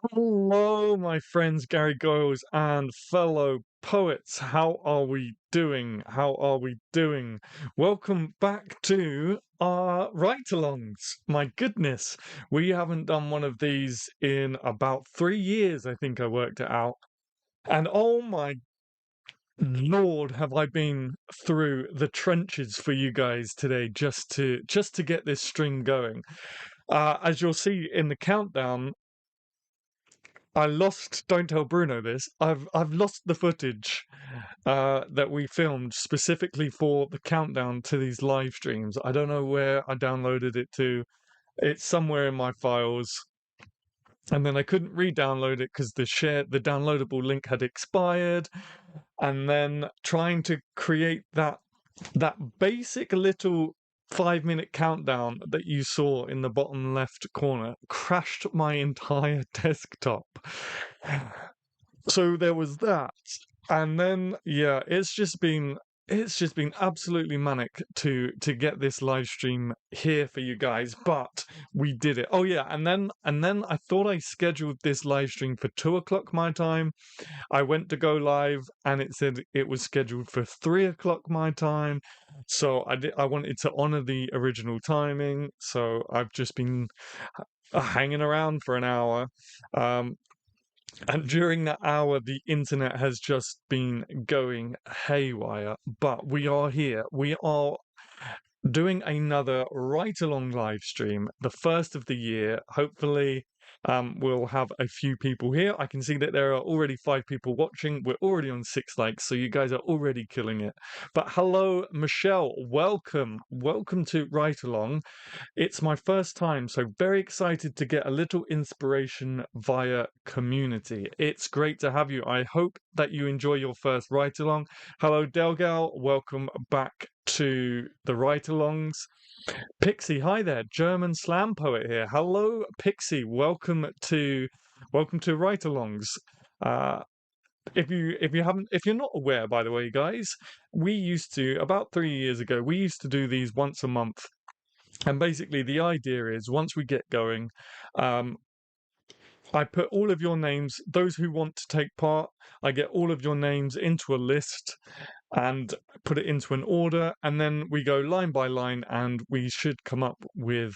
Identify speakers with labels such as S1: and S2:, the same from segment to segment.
S1: Hello, my friends, Gary Goyles and fellow poets. How are we doing? How are we doing? Welcome back to our write-alongs. My goodness, we haven't done one of these in about 3 years, I think I worked it out. And oh my Lord, have I been through the trenches for you guys today just to get this stream going. As you'll see in the countdown, I lost. Don't tell Bruno this. I've lost the footage that we filmed specifically for the countdown to these live streams. I don't know where I downloaded it to. It's somewhere in my files, and then I couldn't re-download it because the downloadable link had expired. And then trying to create that basic little 5 minute countdown that you saw in the bottom left corner crashed my entire desktop. So there was that. And then yeah, it's just been absolutely manic to get this live stream here for you guys, but we did it. Oh yeah, and then I thought I scheduled this live stream for 2 o'clock my time. I went to go live and it said it was scheduled for 3 o'clock my time. So I wanted to honor the original timing. So I've just been hanging around for an hour. Um, and during that hour, the internet has just been going haywire. But we are here. We are doing another write-along live stream, the first of the year. Hopefully, we'll have a few people here. I can see that there are already 5 people watching. We're already on 6 likes, so you guys are already killing it. But hello, Michelle. Welcome to Write-Along. It's my first time, so very excited to get a little inspiration via community. It's great to have you. I hope that you enjoy your first write along. Hello, Delgal. Welcome back to the write alongs. Pixie, hi there. German slam poet here. Hello, Pixie. Welcome to write alongs. Uh, if you're not aware, by the way, guys, we used to about 3 years ago. We used to do these once a month, and basically, the idea is once we get going, um, I put all of your names, those who want to take part, I get all of your names into a list and put it into an order, and then we go line by line, and we should come up with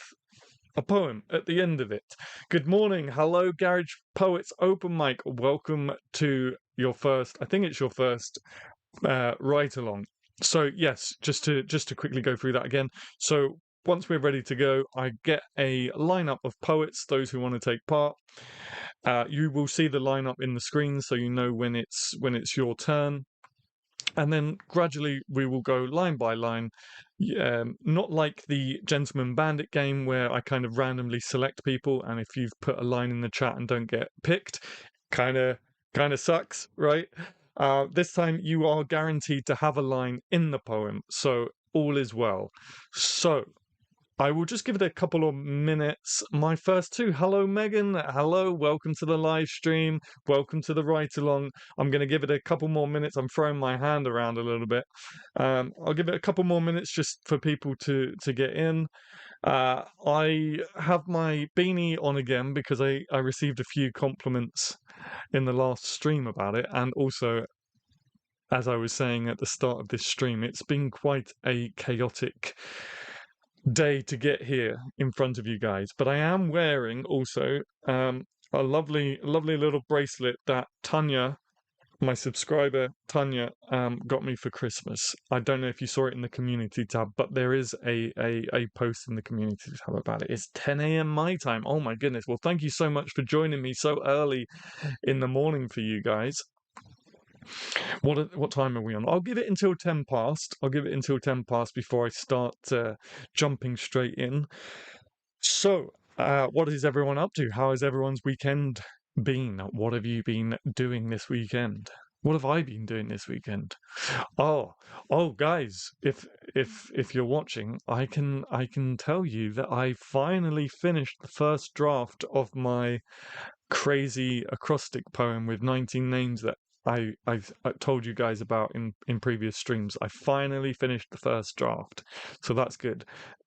S1: a poem at the end of it. Good morning. Hello, Garage Poets Open Mic. Welcome to your first, I think it's your first write along. So yes, just to quickly go through that again. So once we're ready to go, I get a lineup of poets, those who want to take part. You will see the lineup in the screen, so you know when it's your turn. And then gradually we will go line by line, not like the Gentleman Bandit game where I kind of randomly select people, and if you've put a line in the chat and don't get picked, kind of sucks, right? This time you are guaranteed to have a line in the poem, so all is well. So I will just give it a couple of minutes. My first two. Hello, Megan. Hello. Welcome to the live stream. Welcome to the write along. I'm going to give it a couple more minutes. I'm throwing my hand around a little bit. I'll give it a couple more minutes just for people to get in. I have my beanie on again because I received a few compliments in the last stream about it. And also, as I was saying at the start of this stream, it's been quite a chaotic day to get here in front of you guys. But I am wearing also a lovely little bracelet that Tanya, my subscriber Tanya, got me for Christmas. I don't know if you saw it in the community tab, but there is a post in the community tab about it. It's 10 a.m. my time. Oh my goodness. Well, thank you so much for joining me so early in the morning for you guys. What time are we on? I'll give it until 10 past. I'll give it until 10 past before I start jumping straight in. So, what is everyone up to? How has everyone's weekend been? What have you been doing this weekend? What have I been doing this weekend? Oh, guys, if you're watching, I can tell you that I finally finished the first draft of my crazy acrostic poem with 19 names that I've told you guys about in previous streams. I finally finished the first draft, so that's good.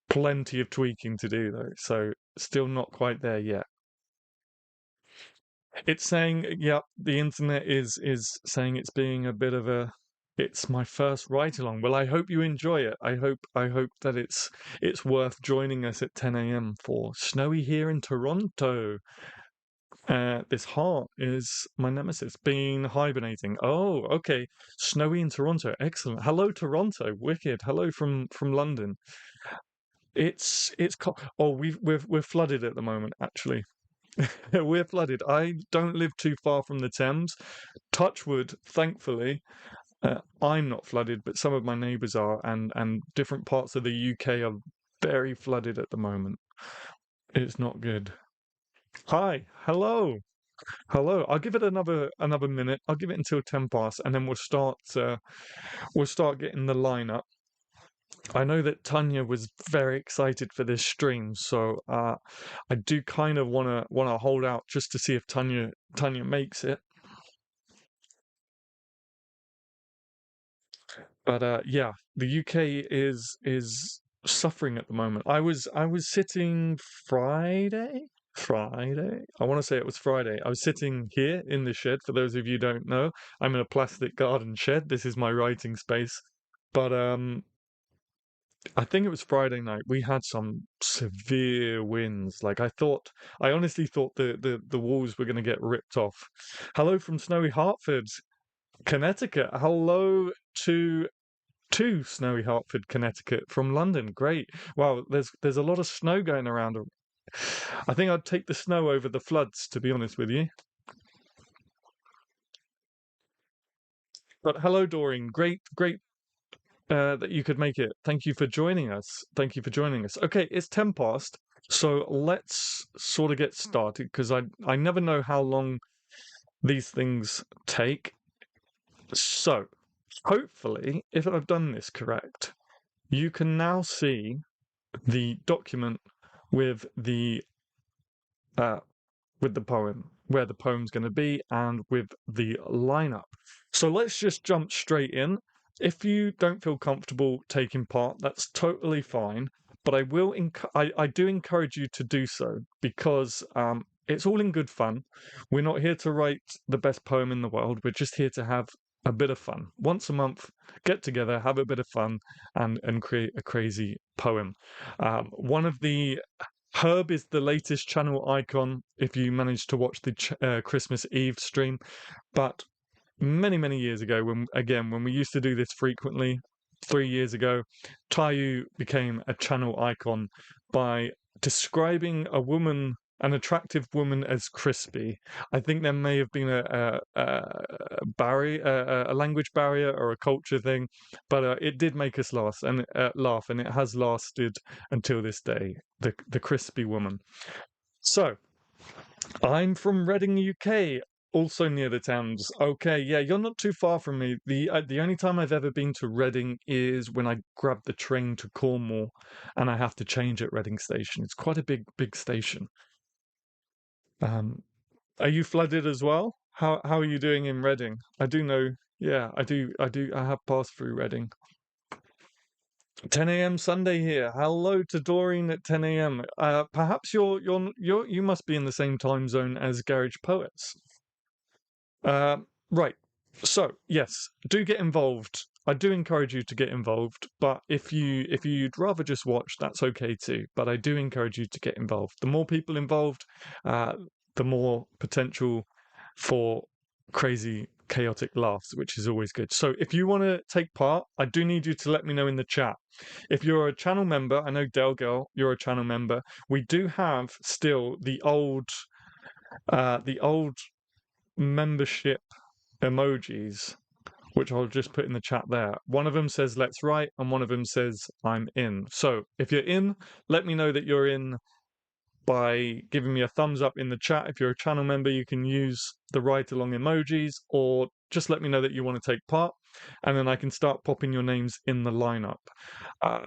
S1: Plenty of tweaking to do though, so still not quite there yet. It's saying, yeah, the internet is saying it's being a bit of a. It's my first ride along. Well, I hope you enjoy it. I hope that it's worth joining us at 10 a.m. for snowy here in Toronto. This heart is my nemesis, been hibernating. Oh, okay. Snowy in Toronto. Excellent. Hello, Toronto. Wicked. Hello from London. It's oh, we're flooded at the moment, actually. We're flooded. I don't live too far from the Thames. Touchwood, thankfully, I'm not flooded, but some of my neighbours are, and different parts of the UK are very flooded at the moment. It's not good. Hi, hello. Hello. I'll give it another minute. I'll give it until 10 past, and then we'll start getting the lineup. I know that Tanya was very excited for this stream, so I do kind of wanna hold out just to see if Tanya makes it. But yeah, the UK is suffering at the moment. I was sitting Friday. Friday. I want to say it was Friday. I was sitting here in the shed. For those of you who don't know, I'm in a plastic garden shed. This is my writing space. But I think it was Friday night. We had some severe winds. Like I honestly thought the walls were going to get ripped off. Hello from snowy Hartford, Connecticut. Hello to snowy Hartford, Connecticut from London. Great. Wow, there's a lot of snow going around. I think I'd take the snow over the floods, to be honest with you. But hello, Doreen. Great that you could make it. Thank you for joining us. Thank you for joining us. Okay, it's 10 past, so let's sort of get started because I never know how long these things take. So, hopefully, if I've done this correct, you can now see the document with uh, the poem, where the poem's going to be, and with the lineup. So let's just jump straight in. If you don't feel comfortable taking part, that's totally fine. But I do encourage you to do so because it's all in good fun. We're not here to write the best poem in the world. We're just here to have a bit of fun. Once a month, get together, have a bit of fun, and create a crazy poem. One of the Herb is the latest channel icon if you managed to watch the Christmas Eve stream. But many years ago, when we used to do this frequently, 3 years ago, Tayu became a channel icon by describing an attractive woman as crispy. I think there may have been a barrier, a language barrier, or a culture thing, but it did make us laugh, and it has lasted until this day. The crispy woman. So I'm from Reading, UK, also near the Thames. Okay, yeah, you're not too far from me. The only time I've ever been to Reading is when I grab the train to Cornwall, and I have to change at Reading Station. It's quite a big station. Um, are you flooded as well? How are you doing in Reading? I do know. Yeah, I have passed through Reading. 10 a.m. Sunday here. Hello to Doreen at 10 a.m. Perhaps you must be in the same time zone as Garage Poets. Right. So yes, do get involved. I do encourage you to get involved, but if you'd rather just watch, that's okay too. But I do encourage you to get involved. The more people involved, uh, the more potential for crazy, chaotic laughs, which is always good. So if you want to take part, I do need you to let me know in the chat. If you're a channel member, I know Del Girl, you're a channel member. We do have still the old membership emojis, which I'll just put in the chat there. One of them says let's write, and one of them says I'm in. So if you're in, let me know that you're in by giving me a thumbs up in the chat. If you're a channel member, you can use the write along emojis, or just let me know that you want to take part, and then I can start popping your names in the lineup. Uh,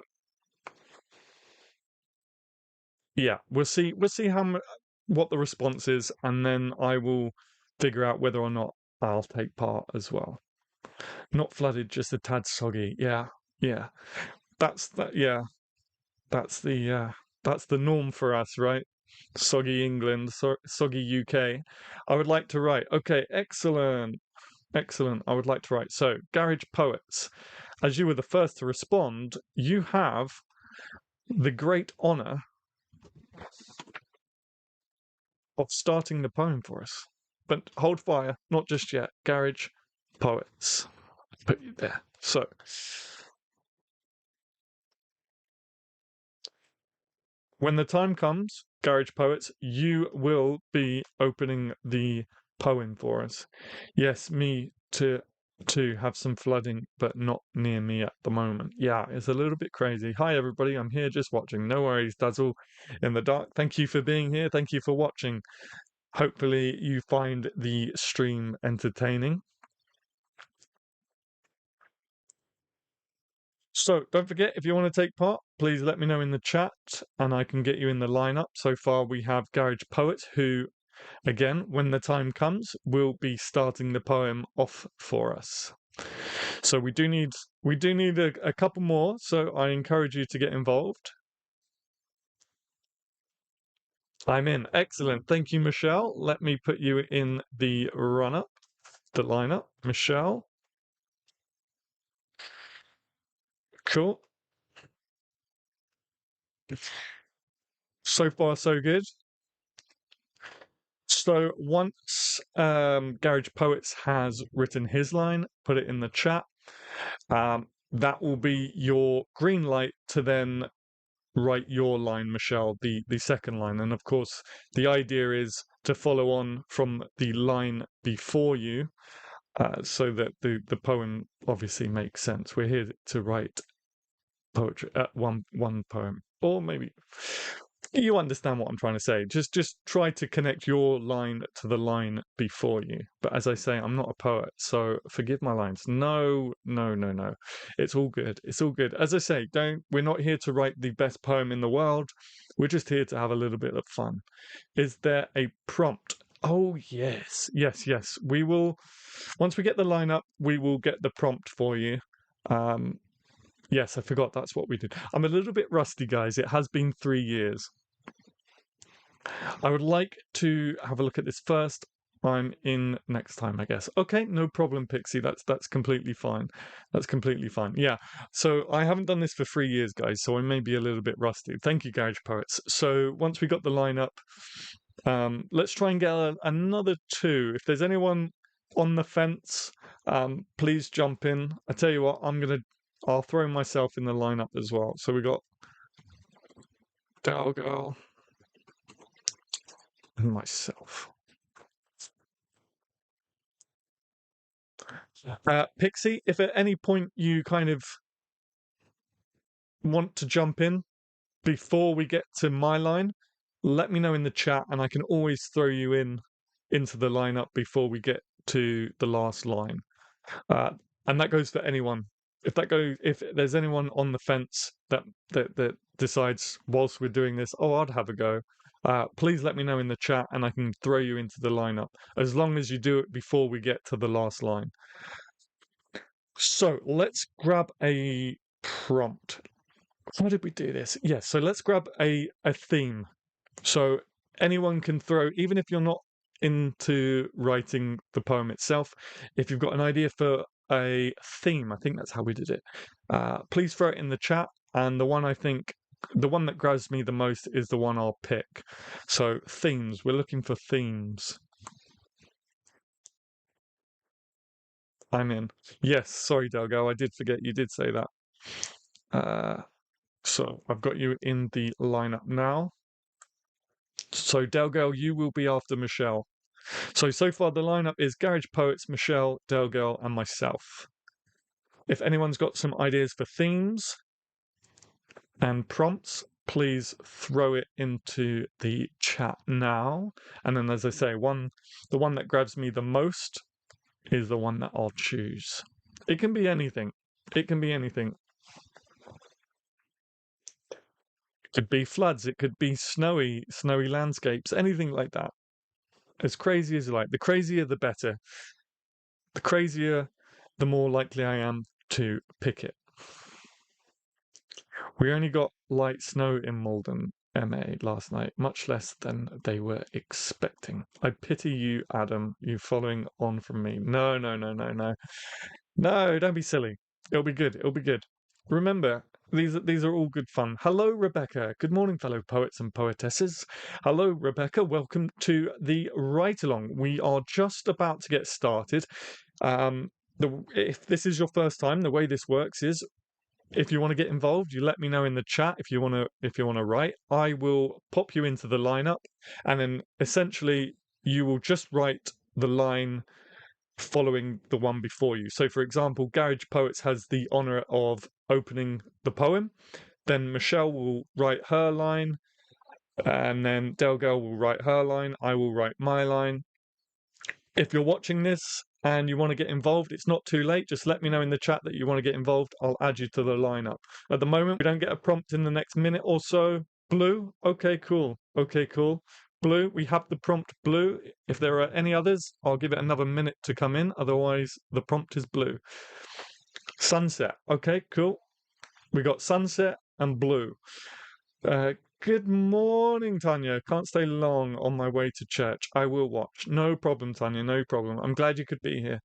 S1: yeah, we'll see what the response is, and then I will figure out whether or not I'll take part as well. Not flooded, just a tad soggy. Yeah, yeah. That's that. Yeah, that's the norm for us, right? soggy England, soggy UK. I would like to write. Okay, excellent. Excellent. I would like to write. So, Garage Poets, as you were the first to respond, you have the great honour of starting the poem for us. But hold fire, not just yet. Garage Poets. Put you there. So, when the time comes, Garage Poets, you will be opening the poem for us. Yes, me to have some flooding, but not near me at the moment. Yeah, it's a little bit crazy. Hi everybody, I'm here just watching. No worries, Dazzle in the dark. Thank you for being here. Thank you for watching. Hopefully you find the stream entertaining. So don't forget, if you want to take part, please let me know in the chat and I can get you in the lineup. So far we have Garage Poet, who, again, when the time comes, will be starting the poem off for us. So we do need a couple more, so I encourage you to get involved. I'm in. Excellent. Thank you, Michelle. Let me put you in the run-up, the lineup. Michelle. Cool. So far, so good. So once Garage Poets has written his line, put it in the chat. That will be your green light to then write your line, Michelle, the second line. And of course, the idea is to follow on from the line before you, so that the poem obviously makes sense. We're here to write poetry, one poem, or maybe you understand what I'm trying to say. Just try to connect your line to the line before you. But as I say, I'm not a poet, so forgive my lines. No, no, no, no. It's all good. It's all good. As I say, we're not here to write the best poem in the world. We're just here to have a little bit of fun. Is there a prompt? Oh yes, yes, yes. We will, once we get the lineup, we will get the prompt for you. Yes, I forgot that's what we did. I'm a little bit rusty, guys. It has been 3 years. I would like to have a look at this first. I'm in next time, I guess. Okay, no problem, Pixie. That's completely fine. That's completely fine. Yeah. So I haven't done this for 3 years, guys, so I may be a little bit rusty. Thank you, Garage Poets. So once we got the lineup, let's try and get another two. If there's anyone on the fence, please jump in. I tell you what, I'll throw myself in the lineup as well. So we got Dalgirl and myself. Pixie, if at any point you kind of want to jump in before we get to my line, let me know in the chat and I can always throw you into the lineup before we get to the last line. And that goes for anyone. If there's anyone on the fence that decides whilst we're doing this, oh, I'd have a go. Please let me know in the chat and I can throw you into the lineup, as long as you do it before we get to the last line. So let's grab a prompt. How did we do this? Yes, so let's grab a theme. So anyone can throw, even if you're not into writing the poem itself, if you've got an idea for a theme, I think that's how we did it, please throw it in the chat. And the one that grabs me the most is the one I'll pick. So themes, we're looking for themes. I'm in. Yes, sorry, Delgo, I did forget you did say that. So I've got you in the lineup now. So Delgirl, you will be after Michelle. So far the lineup is Garage Poets, Michelle, Delgirl, and myself. If anyone's got some ideas for themes and prompts, please throw it into the chat now. And then, as I say, the one that grabs me the most is the one that I'll choose. It can be anything. It can be anything. It could be floods. It could be snowy landscapes. Anything like that. As crazy as you like. The crazier, the better. The crazier, the more likely I am to pick it. We only got light snow in Malden. MA last night, much less than they were expecting. I pity you, Adam. You following on from me. No, no, no, no, no. No, don't be silly. It'll be good. It'll be good. Remember, these are all good fun. Hello, Rebecca. Good morning, fellow poets and poetesses. Hello, Rebecca. Welcome to the Write Along. We are just about to get started. If this is your first time, the way this works is if you want to get involved, you let me know in the chat if you want to write. I will pop you into the lineup, and then essentially you will just write the line following the one before you. So, for example, Garage Poets has the honor of opening the poem. Then Michelle will write her line, and then Delgirl will write her line. I will write my line. If you're watching this and you want to get involved, it's not too late. Just let me know in the chat that you want to get involved. I'll add you to the lineup. At the moment, we don't get a prompt in the next minute or so. Blue? Okay, cool. Okay, cool. Blue, we have the prompt blue. If there are any others, I'll give it another minute to come in. Otherwise, the prompt is blue. Sunset. Okay, cool. We got sunset and blue. Good morning, Tanya. Can't stay long on my way to church. I will watch. No problem, Tanya. No problem. I'm glad you could be here.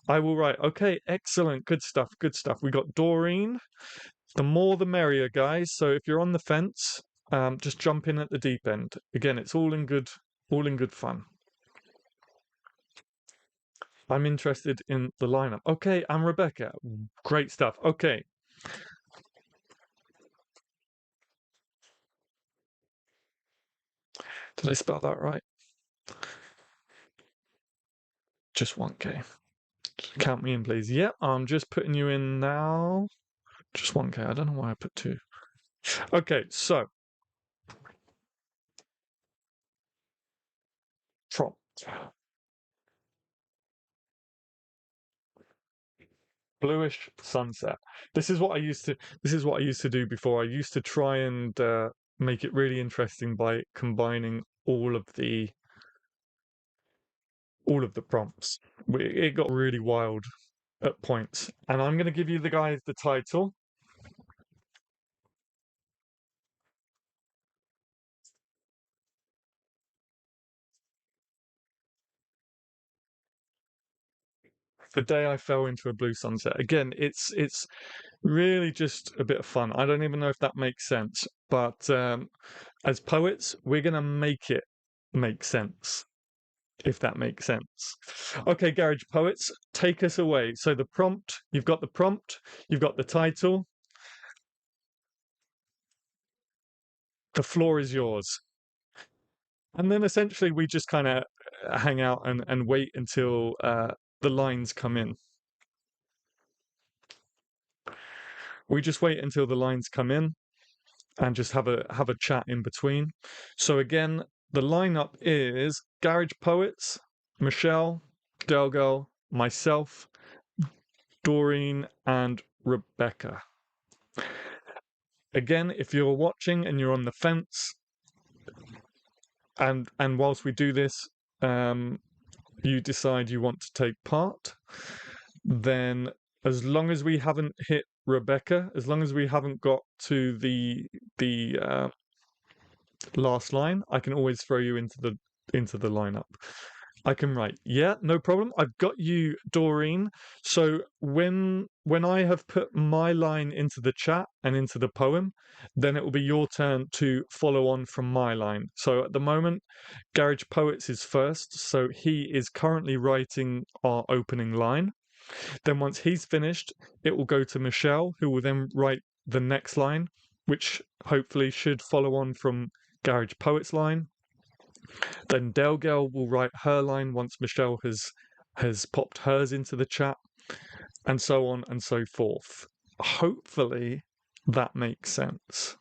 S1: I will write. Okay, excellent. Good stuff. Good stuff. We got Doreen. The more the merrier, guys. So if you're on the fence, just jump in at the deep end. Again, it's all in good fun. I'm interested in the lineup. Okay, I'm Rebecca. Great stuff. Okay. Did I spell that right? Just 1K. Count me in, please. Yep, I'm just putting you in now. Just 1K. I don't know why I put 2. Okay, so prompt. Bluish sunset. This is what I used to do before. I used to try and make it really interesting by combining all of the prompts. It got really wild at points. And I'm going to give you the guys the title. The Day I Fell into a Blue Sunset. Again, it's really just a bit of fun. I don't even know if that makes sense, but as poets, we're going to make it make sense, if that makes sense. Okay, Garage Poets, take us away. So the prompt, you've got the title. The floor is yours. And then essentially we just kind of hang out and wait until the lines come in. We just wait until the lines come in and just have a chat in between. So again, the lineup is Garage Poets, Michelle, Delgirl, myself, Doreen, and Rebecca. Again, if you're watching and you're on the fence, and whilst we do this, you decide you want to take part, then as long as we haven't hit Rebecca, as long as we haven't got to the last line, I can always throw you into the lineup. I can write. Yeah, no problem. I've got you, Doreen. So when I have put my line into the chat and into the poem, then it will be your turn to follow on from my line. So at the moment, Garage Poets is first. So he is currently writing our opening line. Then once he's finished, it will go to Michelle, who will then write the next line, which hopefully should follow on from Garage Poets line. Then Delgirl will write her line once Michelle has popped hers into the chat, and so on and so forth. Hopefully that makes sense.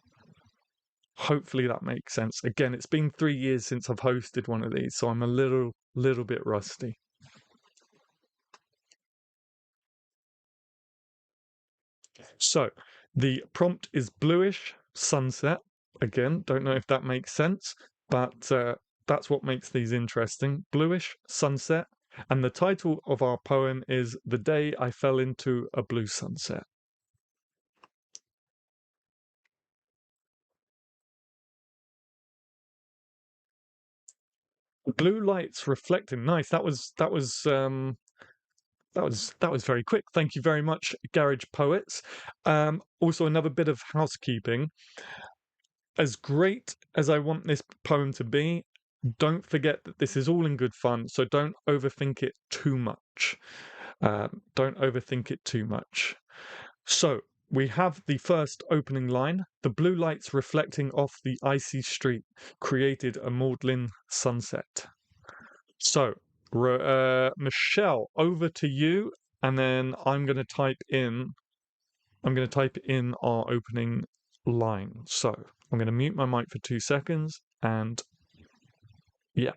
S1: Hopefully that makes sense. Again, it's been 3 years since I've hosted one of these, so I'm a little bit rusty. So the prompt is bluish sunset. Again, don't know if that makes sense, but that's what makes these interesting. Bluish sunset. And the title of our poem is The Day I Fell into a Blue Sunset. Blue lights reflecting. Nice. That was very quick. Thank you very much, Garage Poets. Also, another bit of housekeeping. As great as I want this poem to be, don't forget that this is all in good fun, so don't overthink it too much. Don't overthink it too much. So, we have the first opening line. The blue lights reflecting off the icy street created a maudlin sunset. So, Michelle, over to you, and then I'm going to type in our opening line. So, I'm going to mute my mic for 2 seconds, and yeah.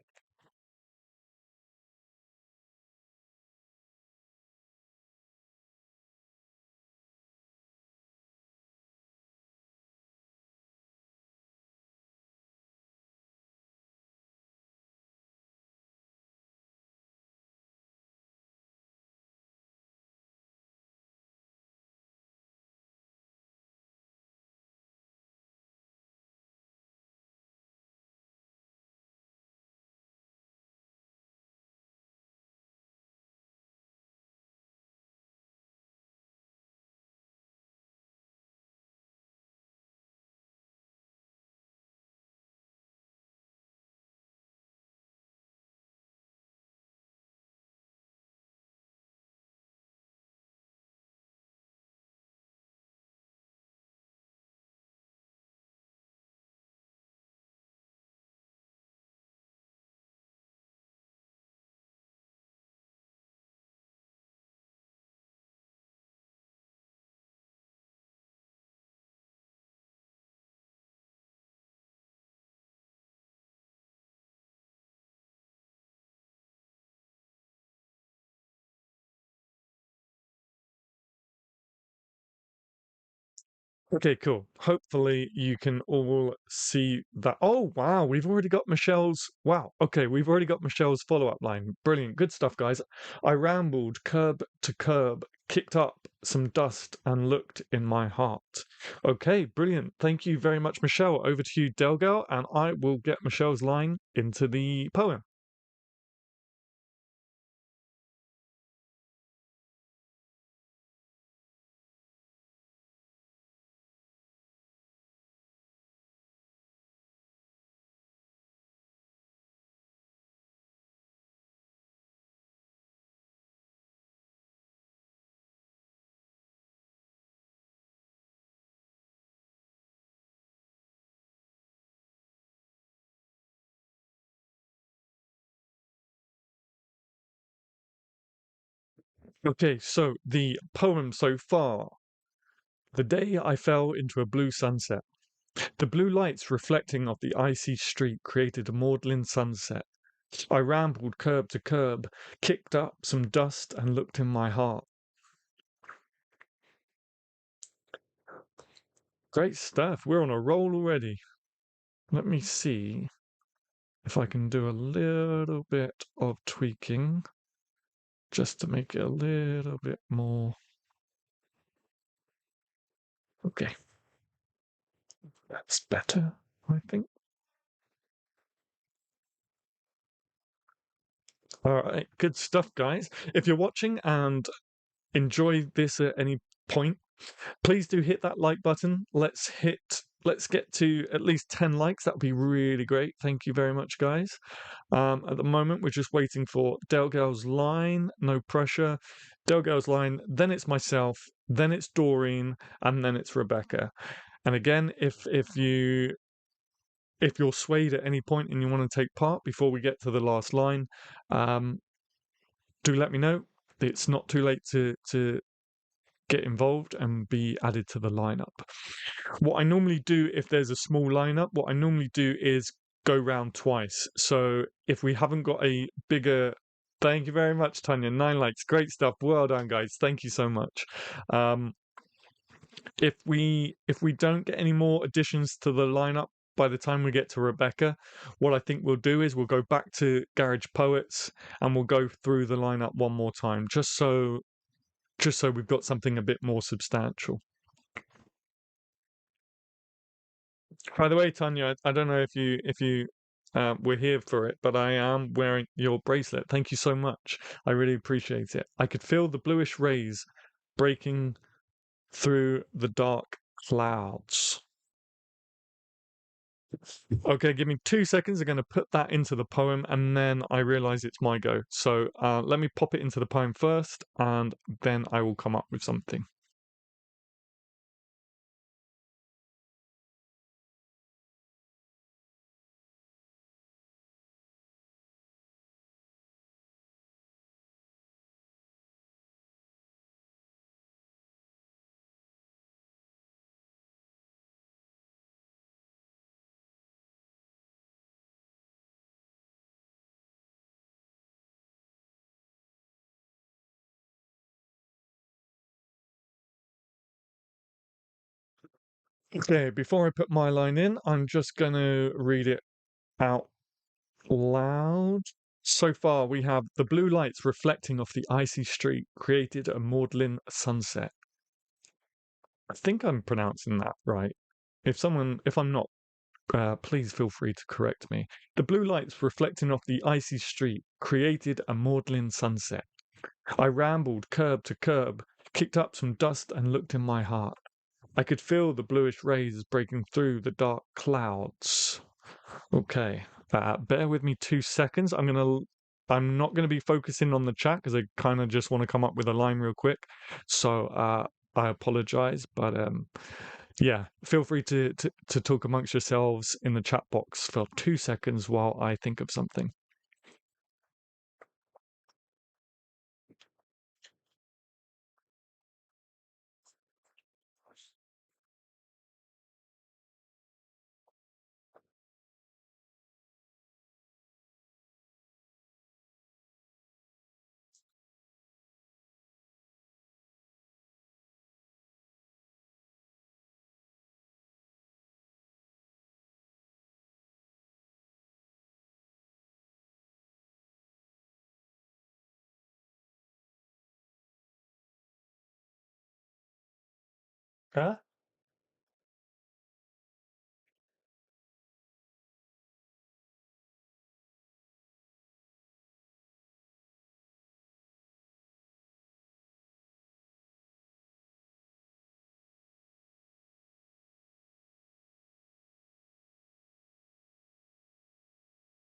S1: Okay, cool. Hopefully you can all see that. Oh, wow, we've already got Michelle's. Wow, okay, we've already got Michelle's follow-up line. Brilliant, good stuff, guys. I rambled curb to curb, kicked up some dust, and looked in my heart. Okay, brilliant. Thank you very much, Michelle. Over to you, Delgal, and I will get Michelle's line into the poem. Okay, so the poem so far. The day I fell into a blue sunset. The blue lights reflecting off the icy street created a maudlin sunset. I rambled curb to curb, kicked up some dust, and looked in my heart. Great stuff. We're on a roll already. Let me see if I can do a little bit of tweaking just to make it a little bit more. Okay, that's better, I think. All right, good stuff, guys. If you're watching and enjoy this at any point, please do hit that like button. Let's get to at least 10 likes. That would be really great. Thank you very much, guys. At the moment, we're just waiting for Delgal's line. No pressure. Delgal's line. Then it's myself. Then it's Doreen, and then it's Rebecca. And again, if you're swayed at any point and you want to take part before we get to the last line, do let me know. It's not too late to get involved and be added to the lineup. What I normally do if there's a small lineup, what I normally do is go round twice. So if we haven't got a bigger, thank you very much, Tanya. 9 likes, great stuff. Well done, guys. Thank you so much. If we don't get any more additions to the lineup by the time we get to Rebecca, what I think we'll do is we'll go back to Garage Poets and we'll go through the lineup one more time, just so we've got something a bit more substantial. By the way, Tanya, I don't know if you we're here for it, but I am wearing your bracelet. Thank you so much. I really appreciate it. I could feel the bluish rays breaking through the dark clouds. Okay, give me 2 seconds. I'm going to put that into the poem, and then I realize it's my go. So let me pop it into the poem first, and then I will come up with something. Okay, before I put my line in, I'm just going to read it out loud. So far, we have the blue lights reflecting off the icy street created a maudlin sunset. I think I'm pronouncing that right. If I'm not, please feel free to correct me. The blue lights reflecting off the icy street created a maudlin sunset. I rambled curb to curb, kicked up some dust and looked in my heart. I could feel the bluish rays breaking through the dark clouds. Okay, bear with me 2 seconds. I'm not gonna be focusing on the chat because I kind of just want to come up with a line real quick. So I apologize, but yeah, feel free to talk amongst yourselves in the chat box for 2 seconds while I think of something. Huh?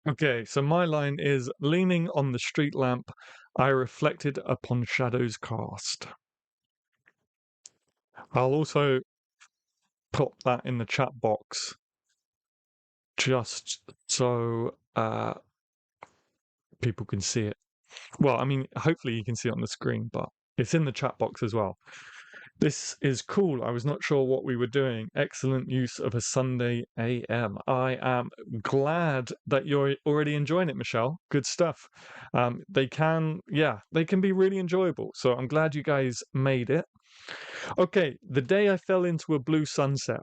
S1: Okay, so my line is leaning on the street lamp, I reflected upon shadows cast. I'll also put that in the chat box just so people can see it. Well, I mean, hopefully you can see it on the screen, but it's in the chat box as well. This is cool. I was not sure what we were doing. Excellent use of a Sunday AM. I am glad that you're already enjoying it, Michelle. Good stuff. They can be really enjoyable. So I'm glad you guys made it. Okay, the day I fell into a blue sunset,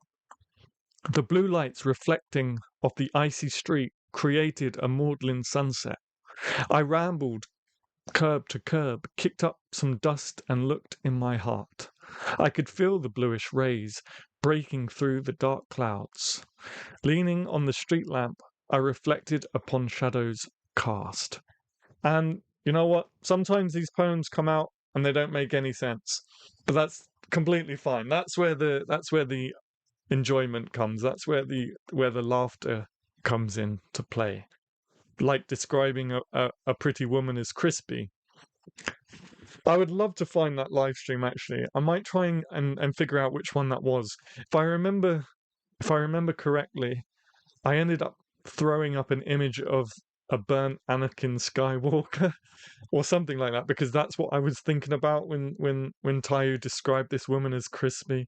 S1: the blue lights reflecting off the icy street created a maudlin sunset. I rambled curb to curb, kicked up some dust and looked in my heart. I could feel the bluish rays breaking through the dark clouds. Leaning on the street lamp, I reflected upon shadows cast. And you know what? Sometimes these poems come out and they don't make any sense. But that's completely fine. That's where the enjoyment comes. That's where the laughter comes in to play. Like describing a pretty woman as crispy. I would love to find that live stream actually. I might try and figure out which one that was. If I remember correctly, I ended up throwing up an image of a burnt Anakin Skywalker or something like that because that's what I was thinking about when Tayu described this woman as crispy.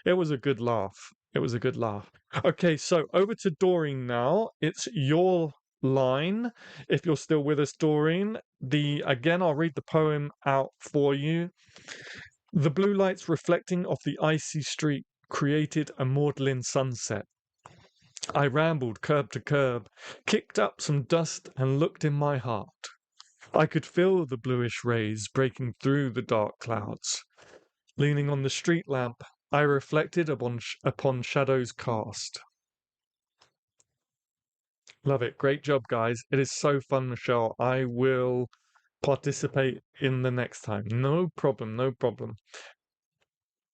S1: It was a good laugh. It was a good laugh. Okay, so over to Doreen now. It's your line. If you're still with us, Doreen. Again, I'll read the poem out for you. The blue lights reflecting off the icy street created a maudlin sunset. I rambled curb to curb, kicked up some dust and looked in my heart. I could feel the bluish rays breaking through the dark clouds. Leaning on the street lamp, I reflected upon shadows cast. Love it. Great job, guys. It is so fun, Michelle. I will participate in the next time. No problem. No problem.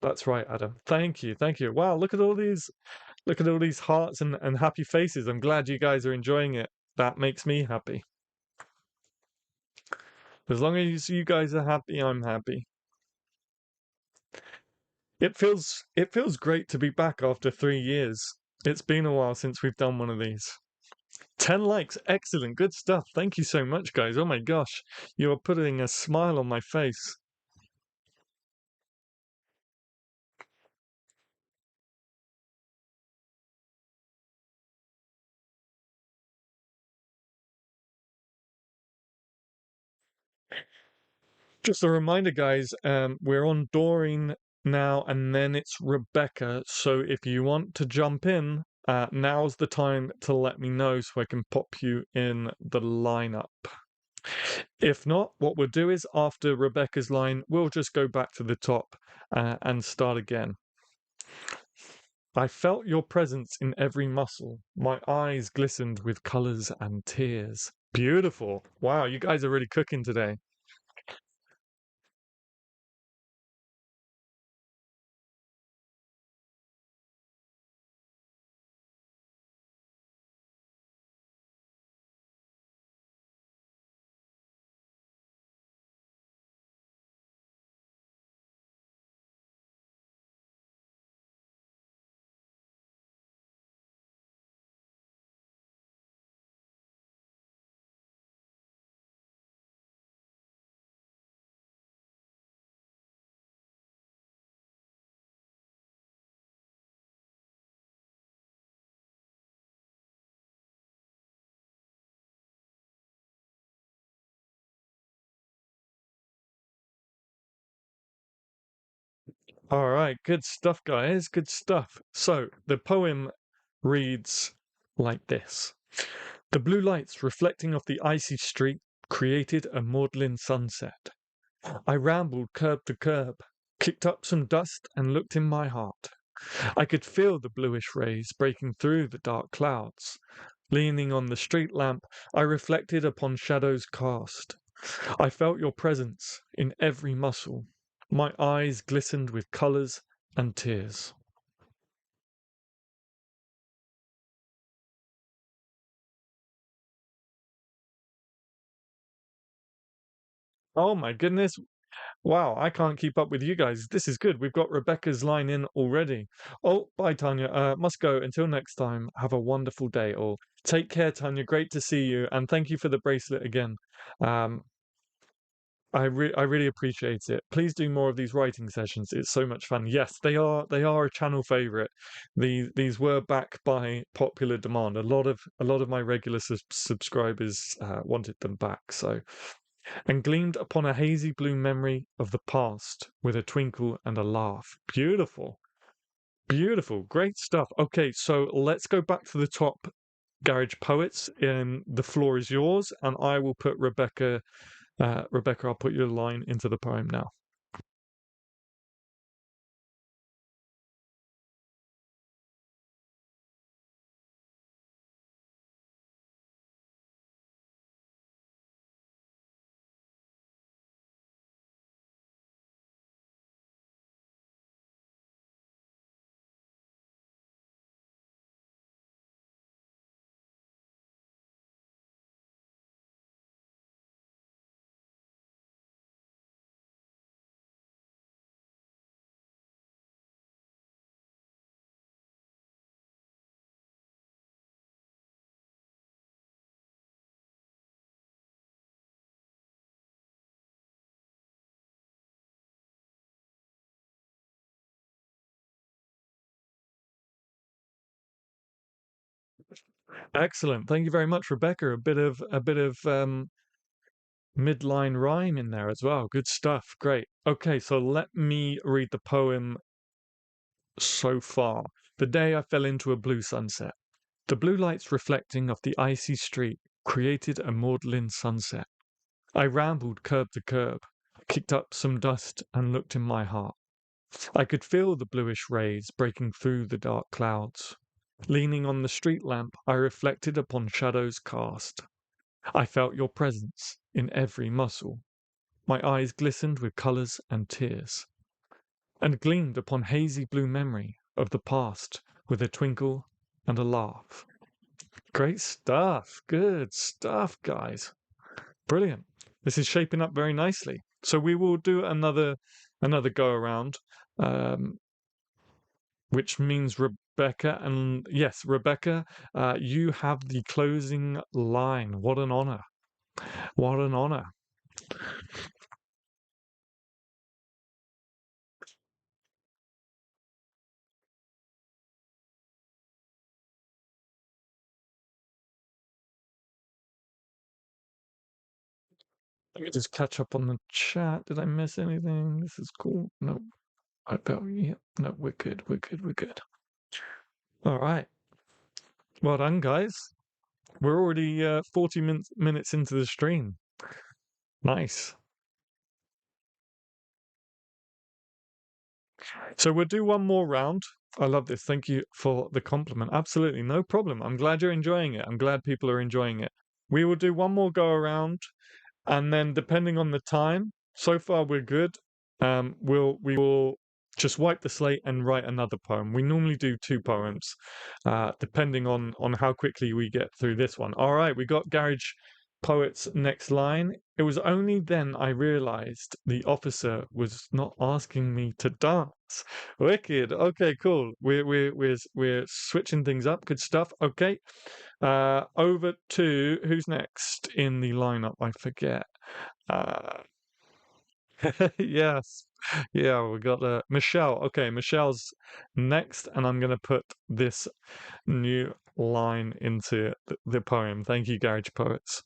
S1: That's right, Adam. Thank you. Thank you. Wow, look at all these hearts and happy faces. I'm glad you guys are enjoying it. That makes me happy. As long as you guys are happy, I'm happy. It feels great to be back after 3 years. It's been a while since we've done one of these. 10 likes. Excellent. Good stuff. Thank you so much, guys. Oh my gosh. You are putting a smile on my face. Just a reminder, guys, we're on Doreen now, and then it's Rebecca. So if you want to jump in, now's the time to let me know so I can pop you in the lineup. If not, what we'll do is after Rebecca's line, we'll just go back to the top and start again. I felt your presence in every muscle. My eyes glistened with colors and tears. Beautiful. Wow, you guys are really cooking today. All right, good stuff, guys. Good stuff. So the poem reads like this. The blue lights reflecting off the icy street created a maudlin sunset. I rambled curb to curb, kicked up some dust, and looked in my heart. I could feel the bluish rays breaking through the dark clouds. Leaning on the street lamp, I reflected upon shadows cast. I felt your presence in every muscle. My eyes glistened with colors and tears. Oh my goodness. Wow, I can't keep up with you guys. This is good. We've got Rebecca's line in already. Oh, bye, Tanya. Must go. Until next time, have a wonderful day. All. Take care, Tanya. Great to see you, and thank you for the bracelet again. Um, I really appreciate it. Please do more of these writing sessions. It's so much fun. Yes, they are a channel favorite. These were back by popular demand. A lot of my regular subscribers wanted them back. So and gleamed upon a hazy blue memory of the past with a twinkle and a laugh. Beautiful. Beautiful. Great stuff. Okay, so let's go back to the top, Garage Poets. The floor is yours, and I will put Rebecca. Rebecca, I'll put your line into the poem now. Excellent. Thank you very much, Rebecca. A bit of midline rhyme in there as well. Good stuff. Great. Okay, so let me read the poem so far. The day I fell into a blue sunset. The blue lights reflecting off the icy street created a maudlin sunset. I rambled curb to curb, kicked up some dust, and looked in my heart. I could feel the bluish rays breaking through the dark clouds. Leaning on the street lamp, I reflected upon shadows cast. I felt your presence in every muscle. My eyes glistened with colours and tears, and gleamed upon hazy blue memory of the past with a twinkle and a laugh. Great stuff. Good stuff, guys. Brilliant. This is shaping up very nicely. So we will do another go around, um, which means Rebecca. And yes, Rebecca, you have the closing line. What an honor. What an honor. Let me just catch up on the chat. Did I miss anything? This is cool. No, I bet. Yeah, no, we're good. We're good. We're good. All right. Well done, guys. We're already 40 minutes into the stream. Nice. So we'll do one more round. I love this. Thank you for the compliment. Absolutely, no problem. I'm glad you're enjoying it. I'm glad people are enjoying it. We will do one more go around, and then depending on the time, so far we're good. We will just wipe the slate and write another poem. We normally do two poems, depending on how quickly we get through this one. All right, we got Garage Poet's next line. It was only then I realized the officer was not asking me to dance. Wicked. Okay, cool. We're switching things up. Good stuff. Okay. Over to who's next in the lineup? I forget. Uh, yes. Yeah, we got Michelle. Okay, Michelle's next, and I'm gonna put this new line into the poem. Thank you, Garage Poets.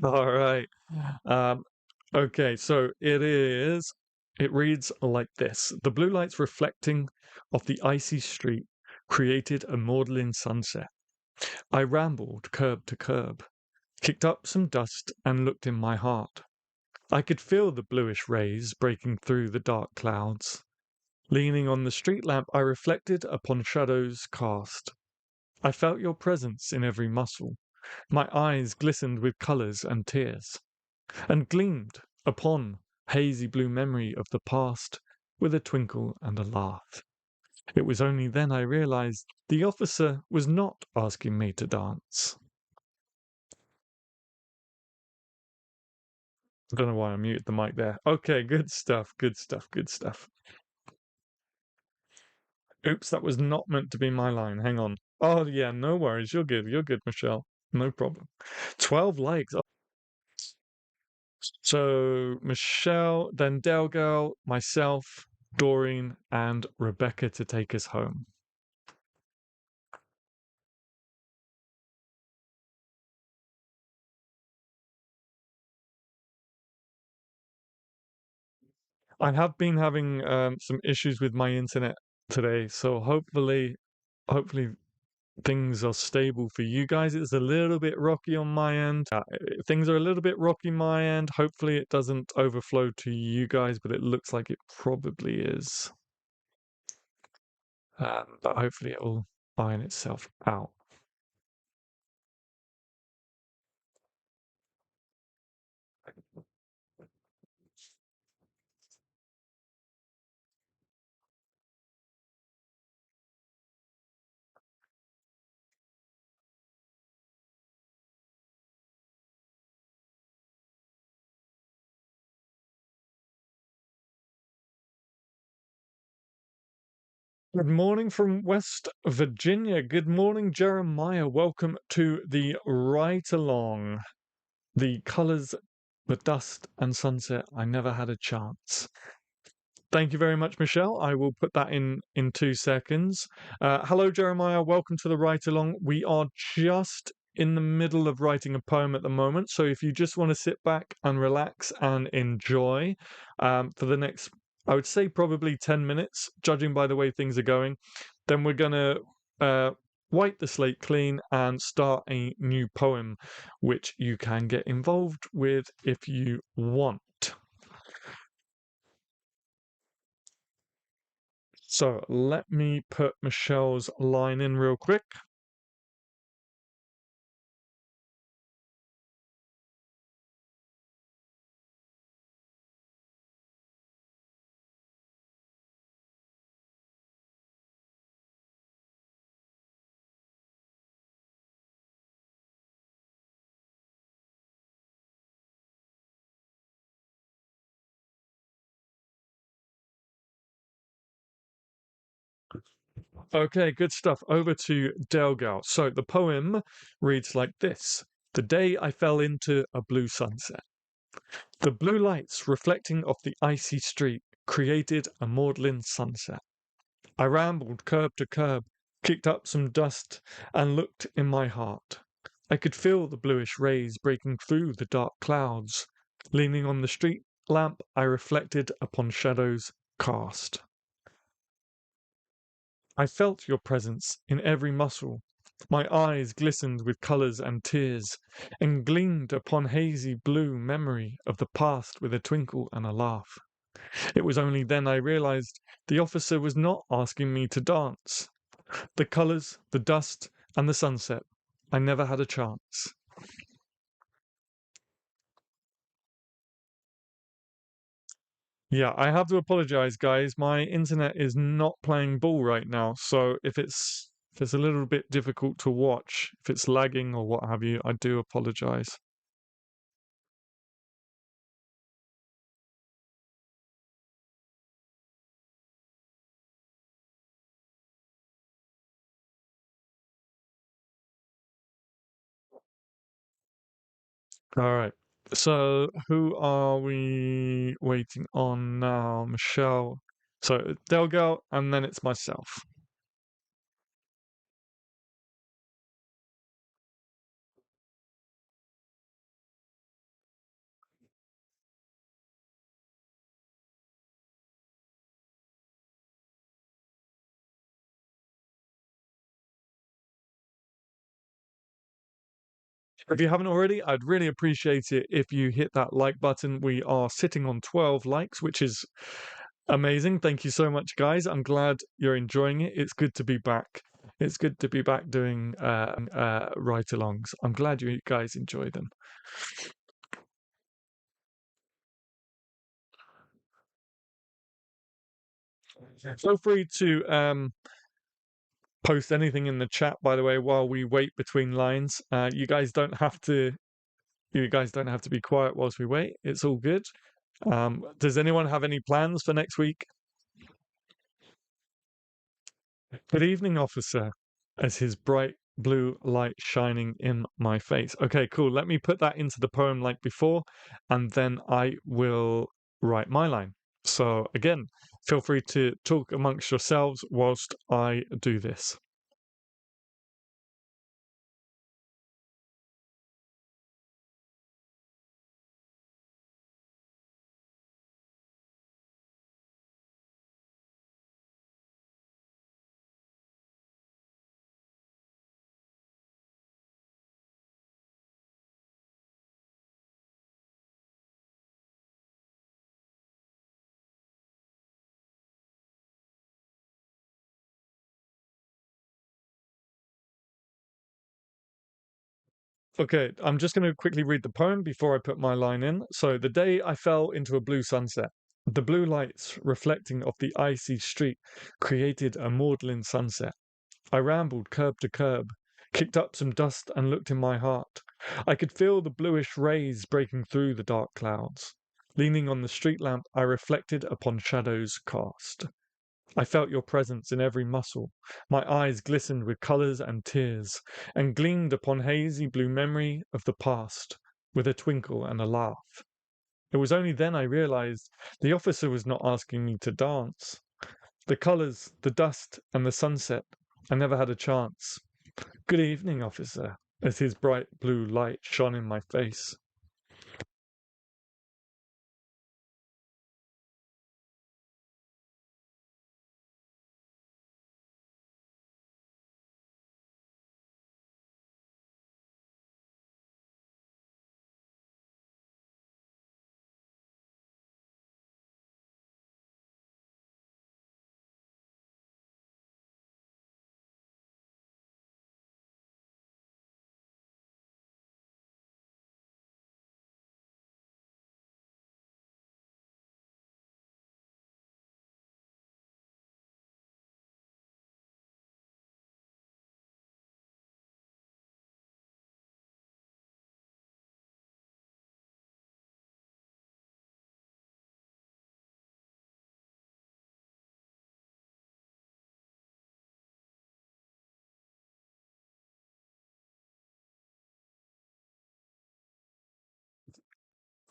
S1: All right. Um, okay, so it reads like this. The blue lights reflecting off the icy street created a maudlin sunset. I rambled curb to curb, kicked up some dust, and looked in my heart. I could feel the bluish rays breaking through the dark clouds. Leaning on the street lamp, I reflected upon shadows cast. I felt your presence in every muscle. My eyes glistened with colours and tears, and gleamed upon hazy blue memory of the past with a twinkle and a laugh. It was only then I realized the officer was not asking me to dance. I don't know why I muted the mic there. Okay, good stuff, good stuff, good stuff. Oops, that was not meant to be my line. Hang on. Oh, yeah, no worries. You're good. You're good, Michelle. No problem. 12 likes. So, Michelle, then Delgal, myself, Doreen, and Rebecca to take us home. I have been having some issues with my internet today, so hopefully things are stable for you guys. It's a little bit rocky on my end. Things are a little bit rocky my end. Hopefully it doesn't overflow to you guys, but it looks like it probably is. But hopefully it will iron itself out. Good morning from West Virginia. Good morning, Jeremiah. Welcome to the Write-Along. The colors But dust and sunset, I never had a chance. Thank you very much, Michelle. I will put that in 2 seconds. Hello, Jeremiah. Welcome to the Write Along. We are just in the middle of writing a poem at the moment. So if you just want to sit back and relax and enjoy for the next, I would say probably 10 minutes, judging by the way things are going, then we're going to wipe the slate clean and start a new poem, which you can get involved with if you want. So let me put Michelle's line in real quick. Okay, good stuff. Over to Delgal. So the poem reads like this. The day I fell into a blue sunset. The blue lights reflecting off the icy street created a maudlin sunset. I rambled curb to curb, kicked up some dust, and looked in my heart. I could feel the bluish rays breaking through the dark clouds. Leaning on the street lamp, I reflected upon shadows cast. I felt your presence in every muscle. My eyes glistened with colours and tears, and gleamed upon hazy blue memory of the past with a twinkle and a laugh. It was only then I realised the officer was not asking me to dance. The colours, the dust, and the sunset. I never had a chance. Yeah, I have to apologize, guys. My internet is not playing ball right now, so if it's a little bit difficult to watch, if it's lagging or what have you, I do apologize. All right. So who are we waiting on now? Michelle. So Delgal, and then it's myself. If you haven't already, I'd really appreciate it if you hit that like button. We are sitting on 12 likes, which is amazing. Thank you so much, guys. I'm glad you're enjoying it. It's good to be back. It's good to be back doing ride-alongs. I'm glad you guys enjoy them. Feel free to post anything in the chat, by the way, while we wait between lines. You guys don't have to. You guys don't have to be quiet whilst we wait. It's all good. Does anyone have any plans for next week? Good evening, officer, as his bright blue light shining in my face. Okay, cool. Let me put that into the poem like before, and then I will write my line. So, again, feel free to talk amongst yourselves whilst I do this. Okay, I'm just going to quickly read the poem before I put my line in. So, the day I fell into a blue sunset, the blue lights reflecting off the icy street created a maudlin sunset. I rambled curb to curb, kicked up some dust, and looked in my heart. I could feel the bluish rays breaking through the dark clouds. Leaning on the street lamp, I reflected upon shadows cast. I felt your presence in every muscle. My eyes glistened with colours and tears, and gleamed upon hazy blue memory of the past, with a twinkle and a laugh. It was only then I realized the officer was not asking me to dance. The colours, the dust, and the sunset. I never had a chance. Good evening, officer, as his bright blue light shone in my face.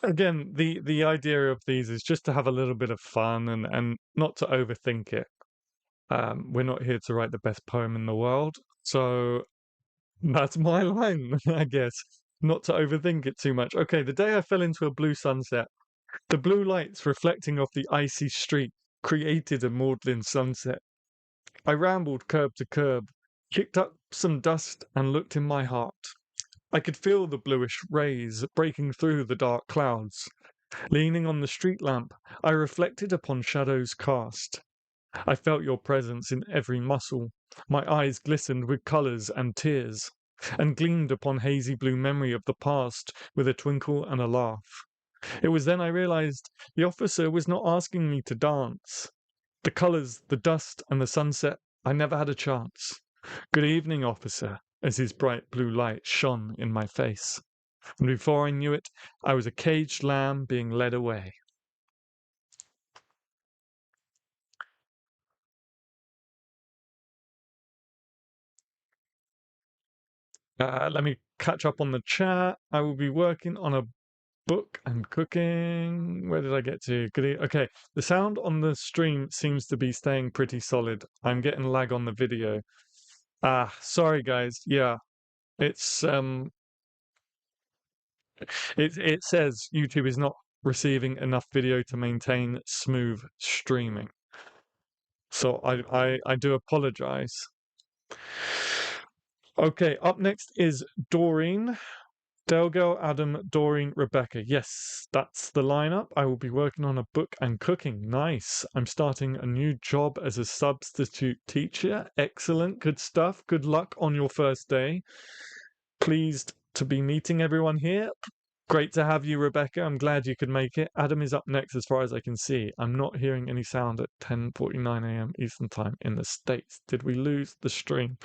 S1: Again, the idea of these is just to have a little bit of fun and not to overthink it. We're not here to write the best poem in the world, so that's my line, I guess. Not to overthink it too much. Okay, the day I fell into a blue sunset, the blue lights reflecting off the icy street created a maudlin sunset. I rambled curb to curb, kicked up some dust, and looked in my heart. I could feel the bluish rays breaking through the dark clouds. Leaning on the street lamp, I reflected upon shadows cast. I felt your presence in every muscle. My eyes glistened with colours and tears, and gleamed upon hazy blue memory of the past with a twinkle and a laugh. It was then I realized the officer was not asking me to dance. The colours, the dust, and the sunset, I never had a chance. Good evening, officer, as his bright blue light shone in my face. And before I knew it, I was a caged lamb being led away. Let me catch up on the chat. I will be working on a book and cooking. Where did I get to? Okay, the sound on the stream seems to be staying pretty solid. I'm getting lag on the video. Sorry guys. Yeah, it's it says YouTube is not receiving enough video to maintain smooth streaming. So I do apologize. Okay, up next is Doreen. Delgel, Adam, Doreen, Rebecca. Yes, that's the lineup. I will be working on a book and cooking. Nice. I'm starting a new job as a substitute teacher. Excellent. Good stuff. Good luck on your first day. Pleased to be meeting everyone here. Great to have you, Rebecca. I'm glad you could make it. Adam is up next as far as I can see. I'm not hearing any sound at 10:49 a.m. Eastern Time in the States. Did we lose the stream?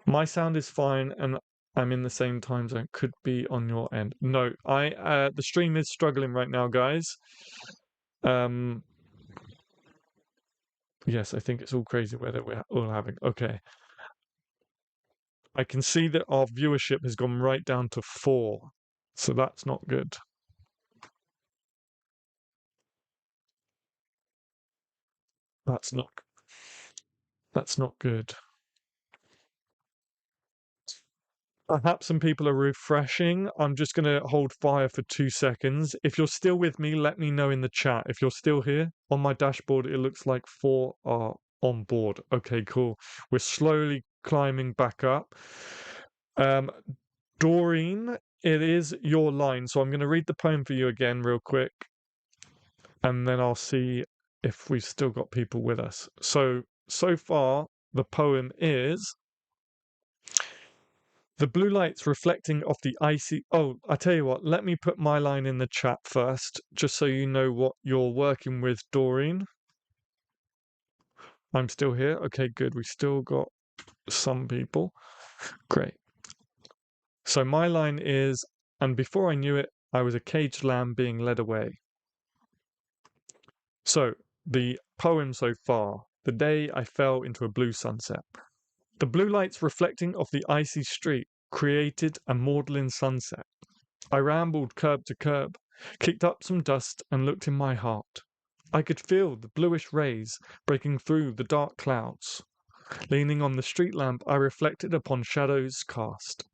S1: My sound is fine and I'm in the same time zone. Could be on your end. No, the stream is struggling right now, guys. Um yes, I think it's all crazy weather we're all having. Okay. I can see that our viewership has gone right down to 4. So that's not good. That's not that's not good. Perhaps some people are refreshing. I'm just going to hold fire for 2 seconds. If you're still with me, let me know in the chat. If you're still here on my dashboard, it looks like 4 are on board. Okay, cool. We're slowly climbing back up. Doreen, it is your line. So I'm going to read the poem for you again, real quick, and then I'll see if we've still got people with us. So far, the poem is. The blue light's reflecting off the icy. Oh, I tell you what, let me put my line in the chat first, just so you know what you're working with, Doreen. I'm still here. Okay, good. We've still got some people. Great. So my line is, and before I knew it, I was a caged lamb being led away. So the poem so far, the day I fell into a blue sunset. The blue lights reflecting off the icy street created a maudlin sunset. I rambled curb to curb, kicked up some dust, and looked in my heart. I could feel the bluish rays breaking through the dark clouds. Leaning on the street lamp, I reflected upon shadows cast.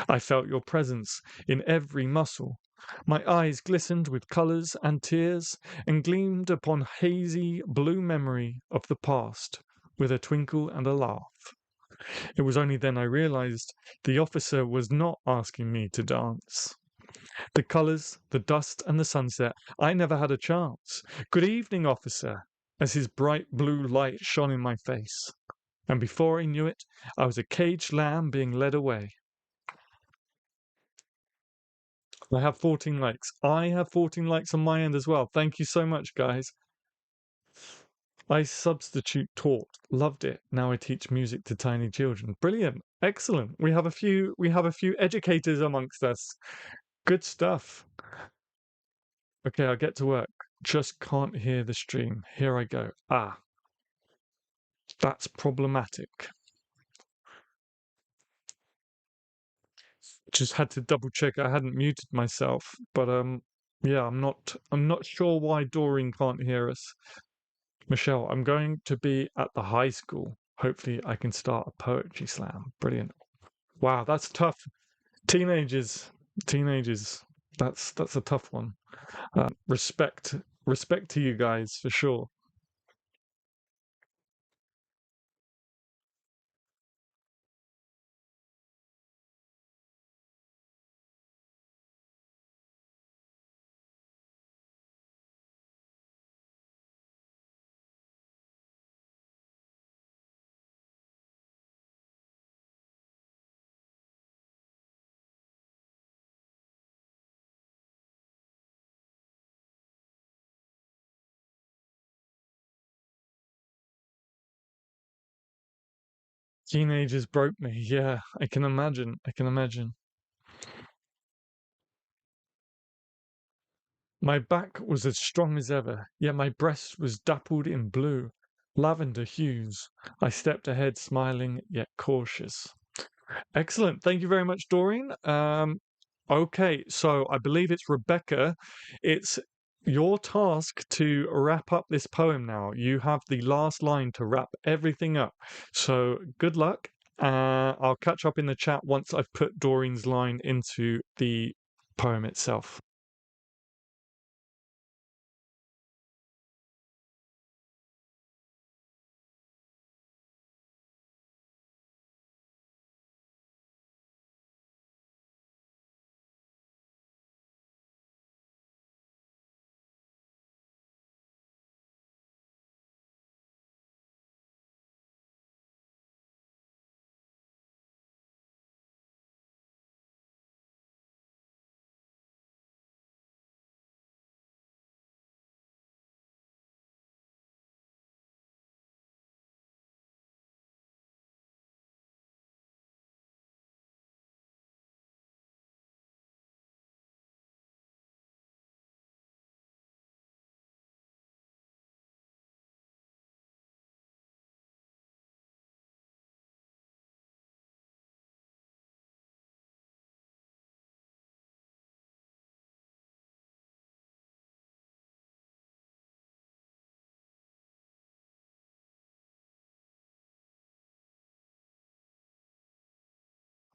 S1: I felt your presence in every muscle. My eyes glistened with colours and tears, and gleamed upon hazy blue memory of the past with a twinkle and a laugh. It was only then I realized the officer was not asking me to dance. The colours, the dust, and the sunset, I never had a chance. Good evening, officer, as his bright blue light shone in my face. And before I knew it, I was a caged lamb being led away. I have 14 likes. I have 14 likes on my end as well. Thank you so much, guys. I substitute taught. Loved it. Now I teach music to tiny children. Brilliant. Excellent. We have a few educators amongst us. Good stuff. Okay, I'll get to work. Just can't hear the stream. Here I go. Ah, that's problematic. Just had to double check I hadn't muted myself, but yeah, I'm not sure why Doreen can't hear us. Michelle, I'm going to be at the high school. Hopefully I can start a poetry slam. Brilliant. Wow, that's tough. Teenagers, teenagers. That's a tough one. Respect to you guys for sure. Teenagers broke me. Yeah, I can imagine. I can imagine. My back was as strong as ever, yet my breast was dappled in blue, lavender hues. I stepped ahead, smiling yet cautious. Excellent. Thank you very much, Doreen. Okay, so I believe it's Rebecca. It's your task to wrap up this poem now. You have the last line to wrap everything up. So good luck. I'll catch up in the chat once I've put Doreen's line into the poem itself.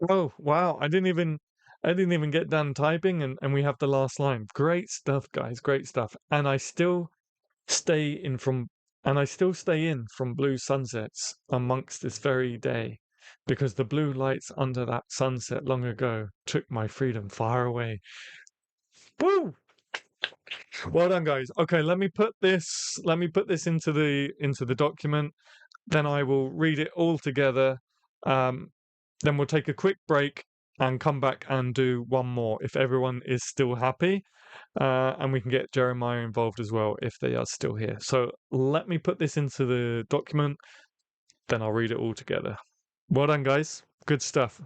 S1: Oh, wow. I didn't even get done typing and we have the last line. Great stuff, guys. Great stuff. Stay in from and I still stay in from blue sunsets amongst this very day because the blue lights under that sunset long ago took my freedom far away. Woo! Well done, guys. Okay, let me put this into the document. Then I will read it all together. Um, then we'll take a quick break and come back and do one more if everyone is still happy. And we can get Jeremiah involved as well if they are still here. So let me put this into the document, then I'll read it all together. Well done, guys. Good stuff.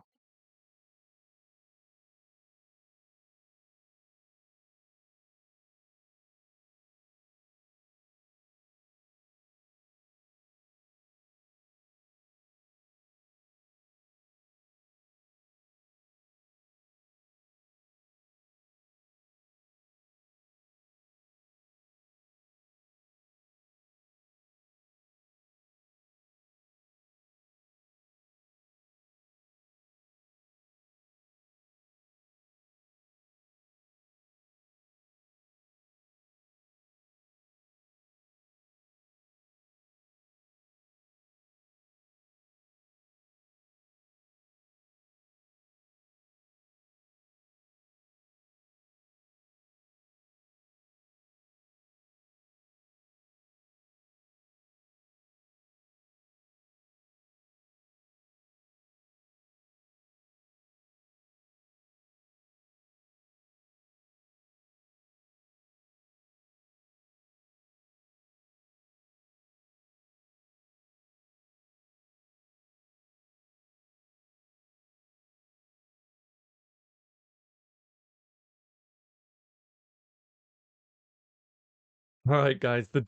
S1: All right, guys, the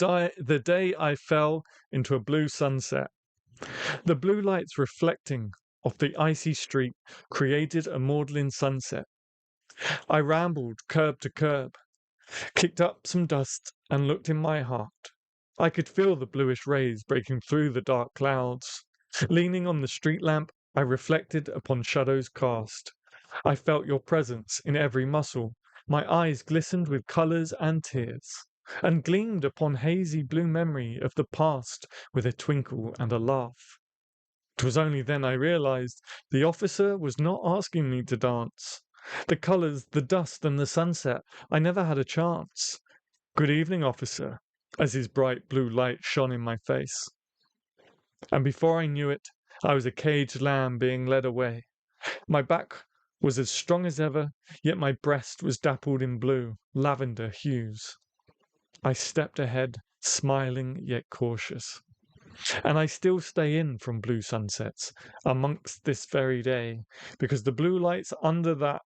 S1: day I fell into a blue sunset. The blue lights reflecting off the icy street created a maudlin sunset. I rambled curb to curb, kicked up some dust, and looked in my heart. I could feel the bluish rays breaking through the dark clouds. Leaning on the street lamp, I reflected upon shadows cast. I felt your presence in every muscle. My eyes glistened with colours and tears, and gleamed upon hazy blue memory of the past with a twinkle and a laugh. 'Twas only then I realized the officer was not asking me to dance. The colours, the dust, and the sunset, I never had a chance. Good evening, officer, as his bright blue light shone in my face. And before I knew it, I was a caged lamb being led away. My back was as strong as ever, yet my breast was dappled in blue, lavender hues. I stepped ahead, smiling yet cautious. And I still stay in from blue sunsets amongst this very day, because the blue lights under that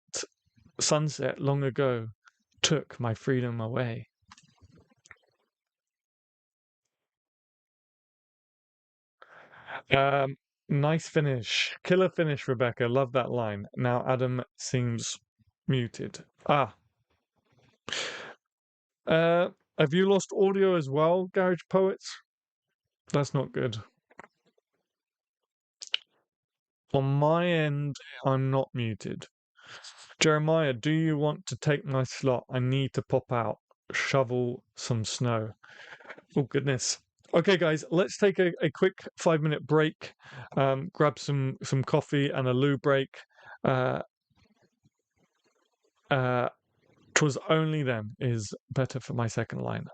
S1: sunset long ago took my freedom away. Um, nice finish. Killer finish, Rebecca. Love that line. Now Adam seems muted. Uh, have you lost audio as well, Garage Poets? That's not good. On my end, I'm not muted. Jeremiah, do you want to take my slot? I need to pop out, shovel some snow. Oh, goodness. Okay, guys, let's take a quick 5-minute break, grab some coffee and a loo break. Uh, 'Twas only then is better for my second line.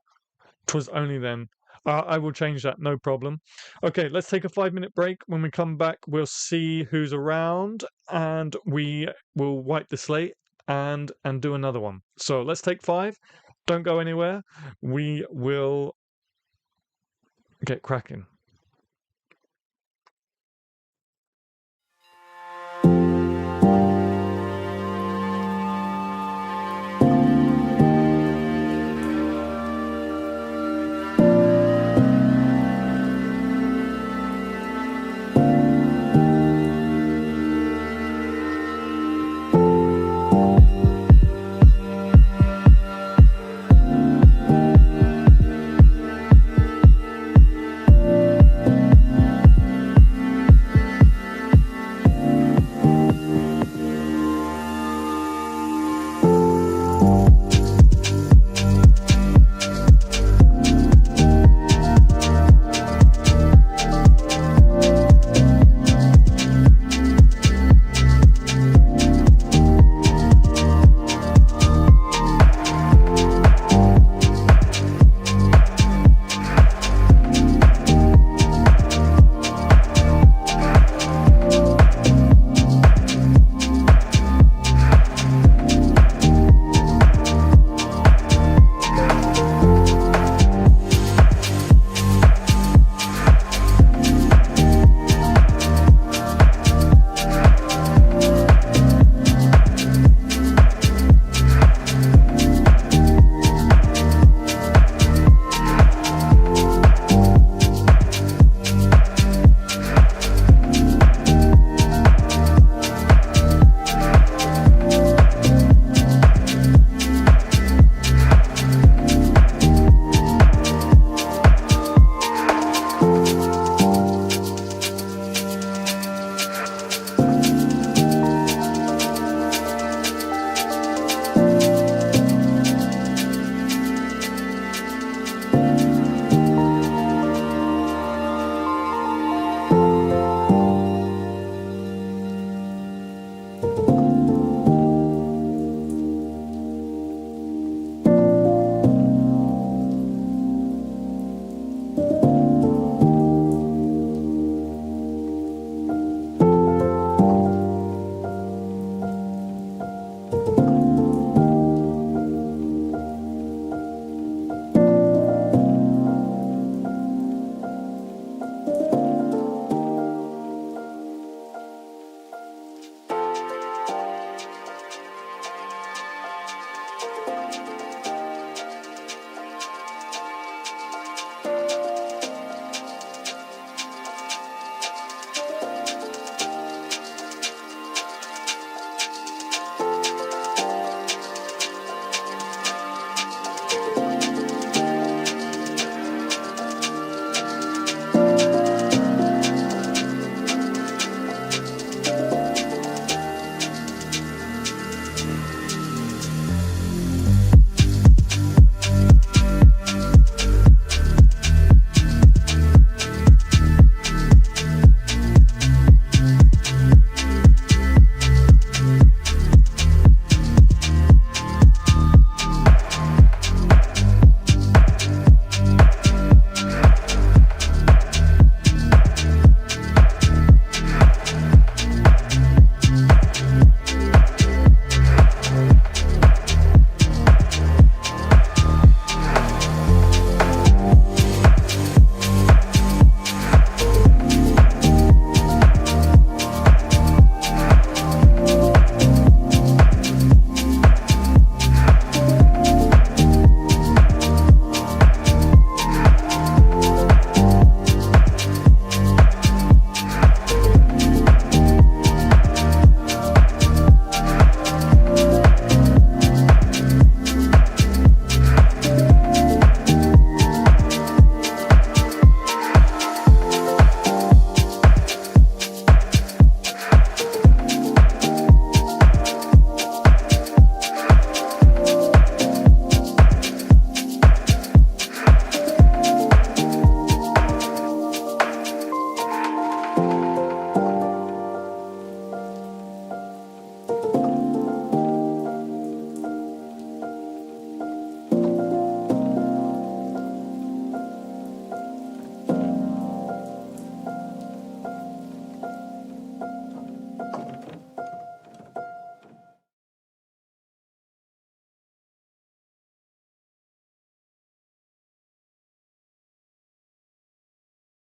S1: 'Twas only then. I will change that, no problem. Okay, let's take a 5-minute break. When we come back, we'll see who's around and we will wipe the slate and do another one. So let's take 5. Don't go anywhere. We will get cracking.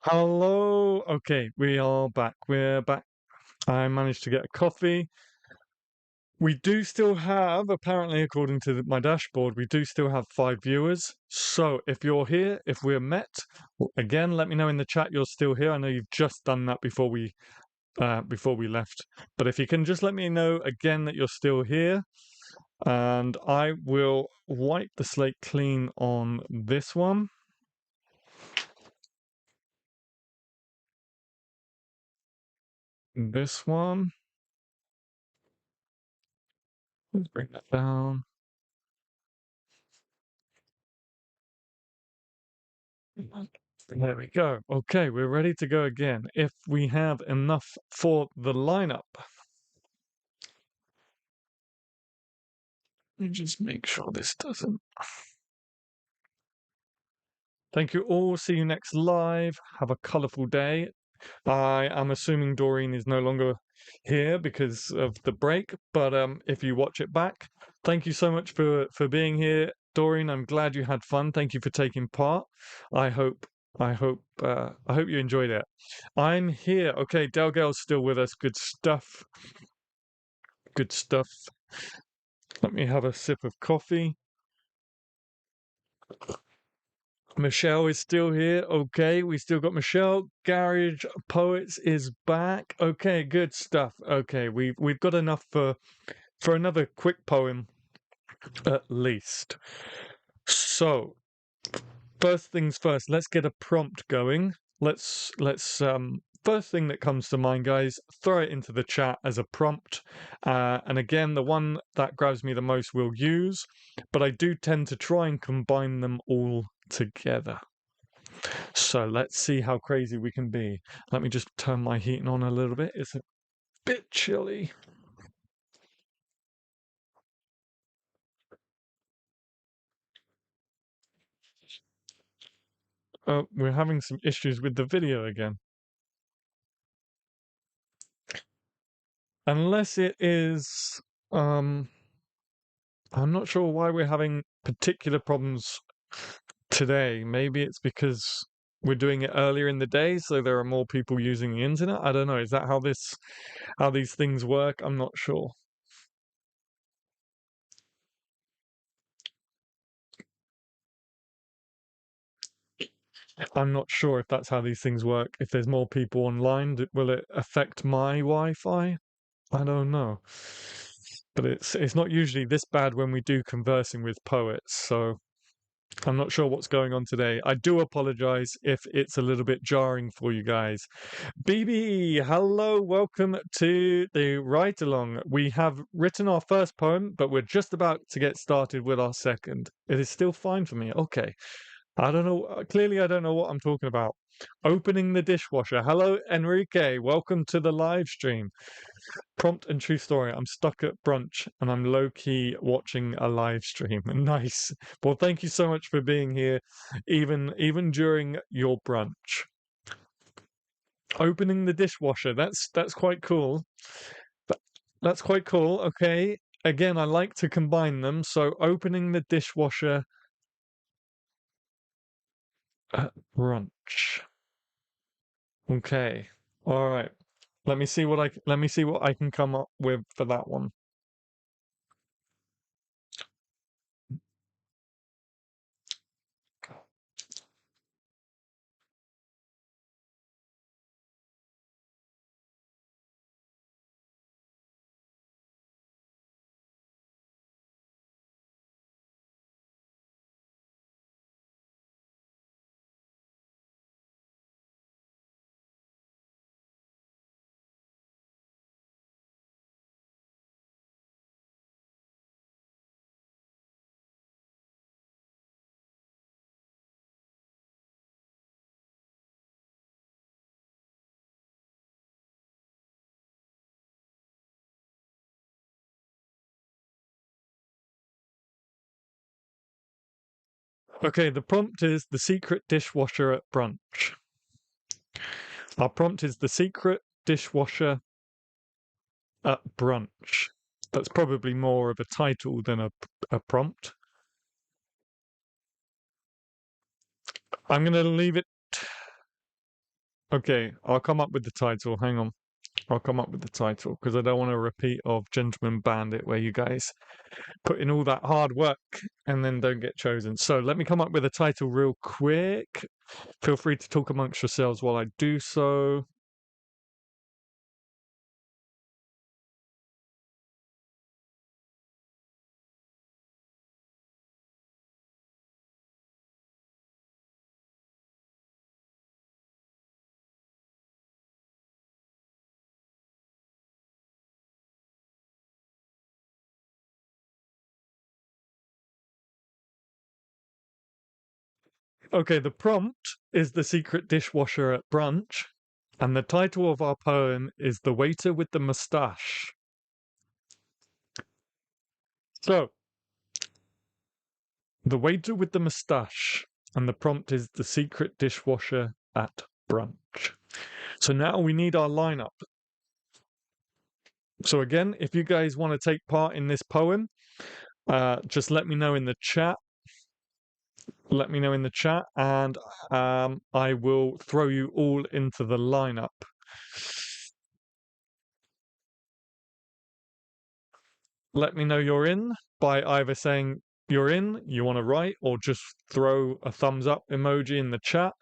S1: Hello. Okay, we are back. We're back. I managed to get a coffee. We do still have, apparently, according to my dashboard, we do still have 5 viewers. So if you're here, if we're met, again, let me know in the chat you're still here. I know you've just done that before we left. But if you can just let me know again that you're still here, and I will wipe the slate clean on this one. This one. Let's bring that down. There we go. Okay, we're ready to go again. If we have enough for the lineup. Let me just make sure this doesn't. Thank you all. See you next live. Have a colourful day. I am assuming Doreen is no longer here because of the break, but if you watch it back, thank you so much for being here, Doreen. I'm glad you had fun. Thank you for taking part. I hope I hope you enjoyed it. I'm here. Okay, Delgale's still with us. Good stuff. Good stuff. Let me have a sip of coffee. Michelle is still here. Okay, we still got Michelle. Garage Poets is back. Okay, good stuff. Okay, we've got enough for another quick poem at least. So, first things first, let's get a prompt going. Let's first thing that comes to mind, guys, throw it into the chat as a prompt. And again, the one that grabs me the most we'll use, but I do tend to try and combine them all together. So let's see how crazy we can be. Let me just turn my heating on a little bit. It's a bit chilly. Oh, we're having some issues with the video again. Unless it is, I'm not sure why we're having particular problems today. Maybe it's because we're doing it earlier in the day, so there are more people using the internet. I don't know. Is that how these things work? I'm not sure. I'm not sure if that's how these things work. If there's more people online, will it affect my Wi-Fi? I don't know. But it's not usually this bad when we do conversing with poets, so I'm not sure what's going on today. I do apologize if it's a little bit jarring for you guys. BB, hello, welcome to the Write Along. We have written our first poem, but we're just about to get started with our second. It is still fine for me. Okay. I don't know. Clearly, I don't know what I'm talking about. Opening the dishwasher. Hello, Enrique. Welcome to the live stream. Prompt and true story. I'm stuck at brunch and I'm low key watching a live stream. Nice. Well, thank you so much for being here, even during your brunch. Opening the dishwasher. That's quite cool. That's quite cool. Okay. Again, I like to combine them. So opening the dishwasher at brunch. Okay. All right. Let me see what I can come up with for that one. Okay, the prompt is the secret dishwasher at brunch. Our prompt is the secret dishwasher at brunch. That's probably more of a title than a prompt. I'm going to leave it. Okay, I'll come up with the title. Hang on. I'll come up with the title because I don't want a repeat of Gentleman Bandit where you guys put in all that hard work and then don't get chosen. So let me come up with a title real quick. Feel free to talk amongst yourselves while I do so. Okay, the prompt is The Secret Dishwasher at Brunch, and the title of our poem is The Waiter with the Moustache. So, The Waiter with the Moustache, and the prompt is The Secret Dishwasher at Brunch. So now we need our lineup. So again, if you guys want to take part in this poem, just let me know in the chat. Let me know in the chat, and I will throw you all into the lineup. Let me know you're in by either saying you're in, you want to write, or just throw a thumbs up emoji in the chat.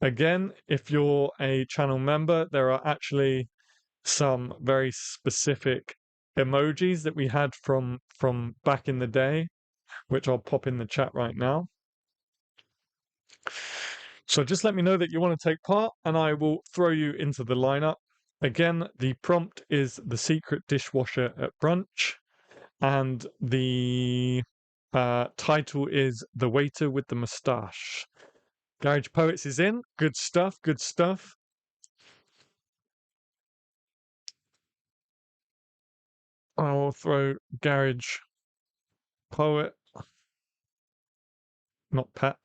S1: Again, if you're a channel member, there are actually some very specific emojis that we had from back in the day, which I'll pop in the chat right now. So just let me know that you want to take part and I will throw you into the lineup. Again, the prompt is The Secret Dishwasher at Brunch, and the title is The Waiter with the Moustache. Garage Poets is in. Good stuff, good stuff. I'll throw Garage Poet, not Pet,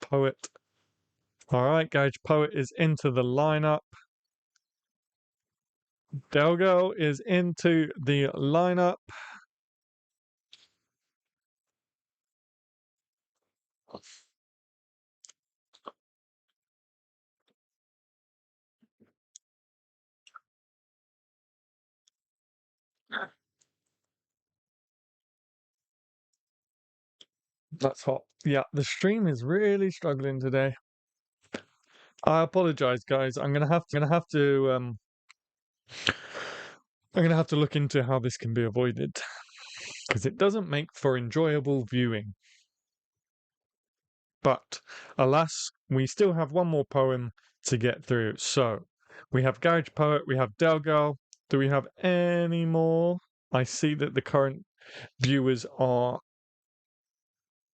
S1: Poet. All right, Garage Poet is into the lineup. Delgo is into the lineup. That's hot. Yeah, the stream is really struggling today. I apologize, guys. I'm gonna have to I'm gonna have to look into how this can be avoided because it doesn't make for enjoyable viewing. But alas, we still have one more poem to get through. So we have Garage Poet, we have Delgal. Do we have any more? I see that the current viewers are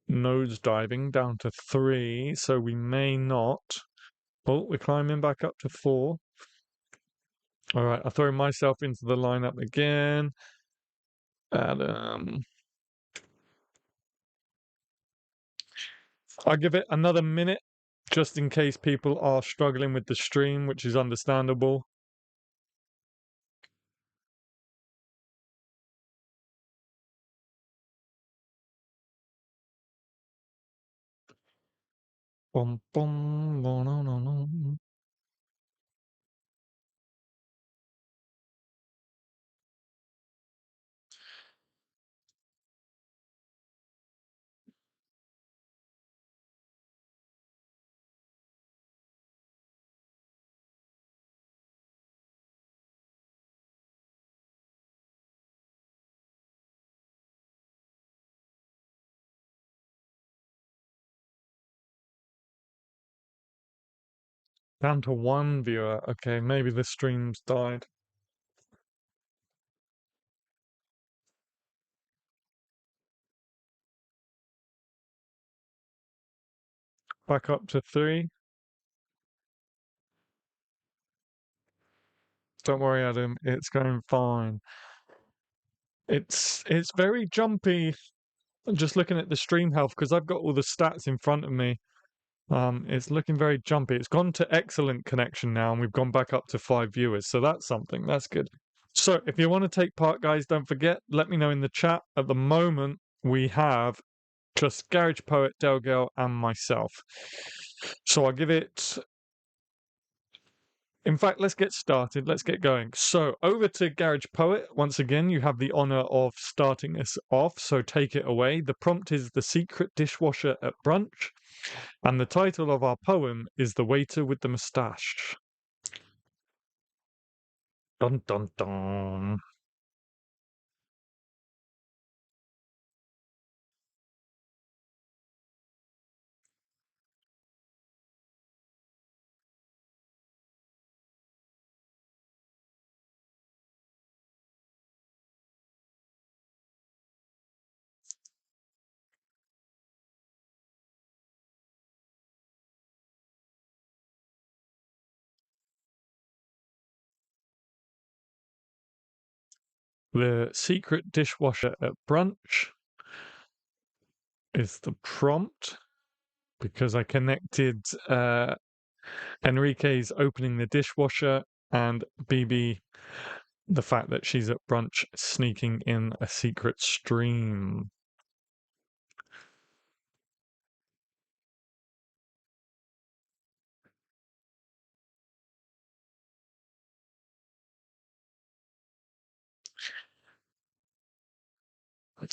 S1: nosediving down to 3, so we may not. Oh, we're climbing back up to 4. All right, I'll throw myself into the lineup again. Adam. I'll give it another minute just in case people are struggling with the stream, which is understandable. Bum, bum, no, no, no, no. Down to 1 viewer. Okay, maybe the stream's died. Back up to 3. Don't worry, Adam. It's going fine. It's very jumpy. Just looking at the stream health because I've got all the stats in front of me. It's looking very jumpy. It's gone to excellent connection now, and we've gone back up to 5 viewers. So that's something. That's good. So if you want to take part, guys, don't forget, let me know in the chat. At the moment, we have just Garage Poet, Delgale, and myself. So I'll give it In fact, let's get started. Let's get going. So, over to Garage Poet. Once again, you have the honor of starting us off, so take it away. The prompt is The Secret Dishwasher at Brunch, and the title of our poem is The Waiter with the Moustache. Dun dun dun. The Secret Dishwasher at Brunch is the prompt because I connected Enrique's opening the dishwasher and BB the fact that she's at brunch sneaking in a secret stream.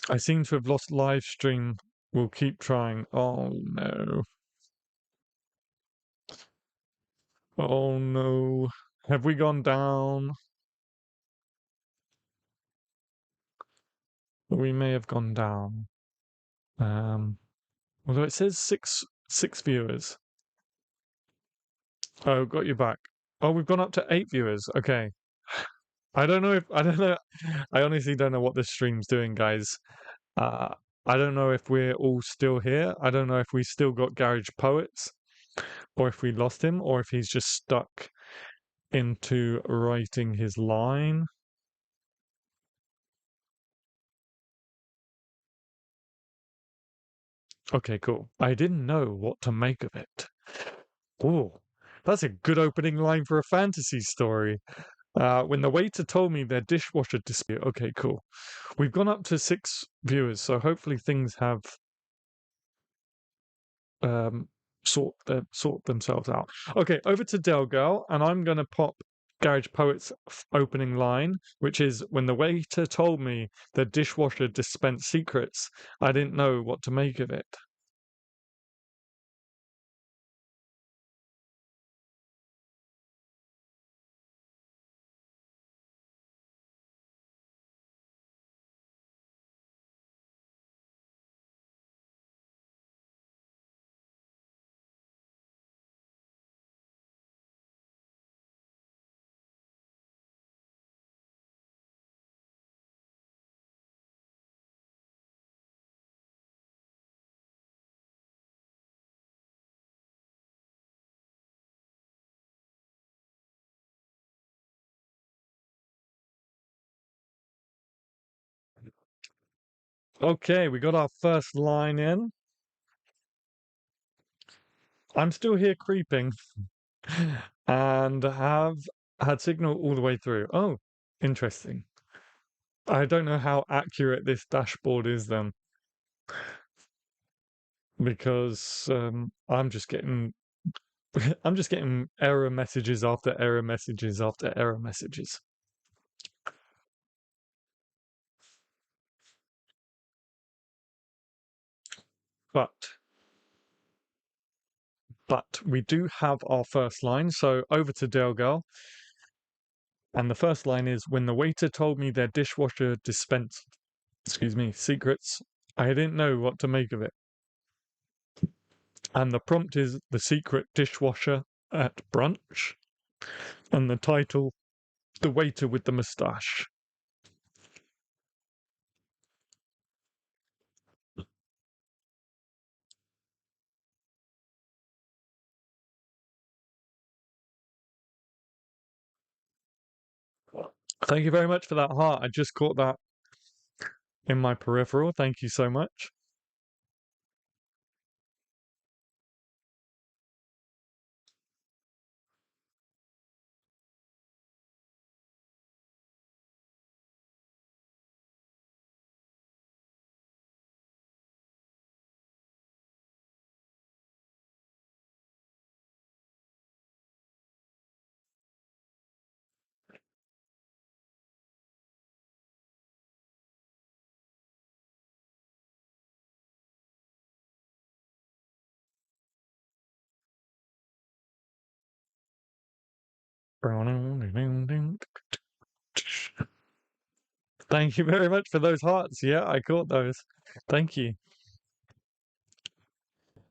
S1: I seem to have lost live stream. We'll keep trying. Oh no. Oh no. Have we gone down? We may have gone down. Um, Although it says six viewers. Oh, got you back. Oh, we've gone up to 8 viewers. Okay. I don't know. I honestly don't know what this stream's doing, guys. Uh, I don't know if we're all still here. I don't know if we still got Garage Poets, or if we lost him, or if he's just stuck into writing his line. Okay, cool. I didn't know what to make of it. Oh, that's a good opening line for a fantasy story. When the waiter told me their dishwasher dispute. Okay, cool. We've gone up to 6 viewers, so hopefully things have um, sort themselves out. Okay, over to Del Girl, and I'm gonna pop Garage Poet's opening line, which is when the waiter told me the dishwasher dispensed secrets, I didn't know what to make of it. Okay, we got our first line in. I'm still here creeping and have had signal all the way through. Oh, interesting. I don't know how accurate this dashboard is then, because I'm just getting I'm just getting error messages after error messages after error messages. But we do have our first line, so over to Dale Girl. And the first line is when the waiter told me their dishwasher dispensed, excuse me, secrets, I didn't know what to make of it. And the prompt is The Secret Dishwasher at Brunch. And the title, The Waiter with the Moustache. Thank you very much for that heart. I just caught that in my peripheral. Thank you so much. Thank you very much for those hearts. Yeah, I caught those. Thank you.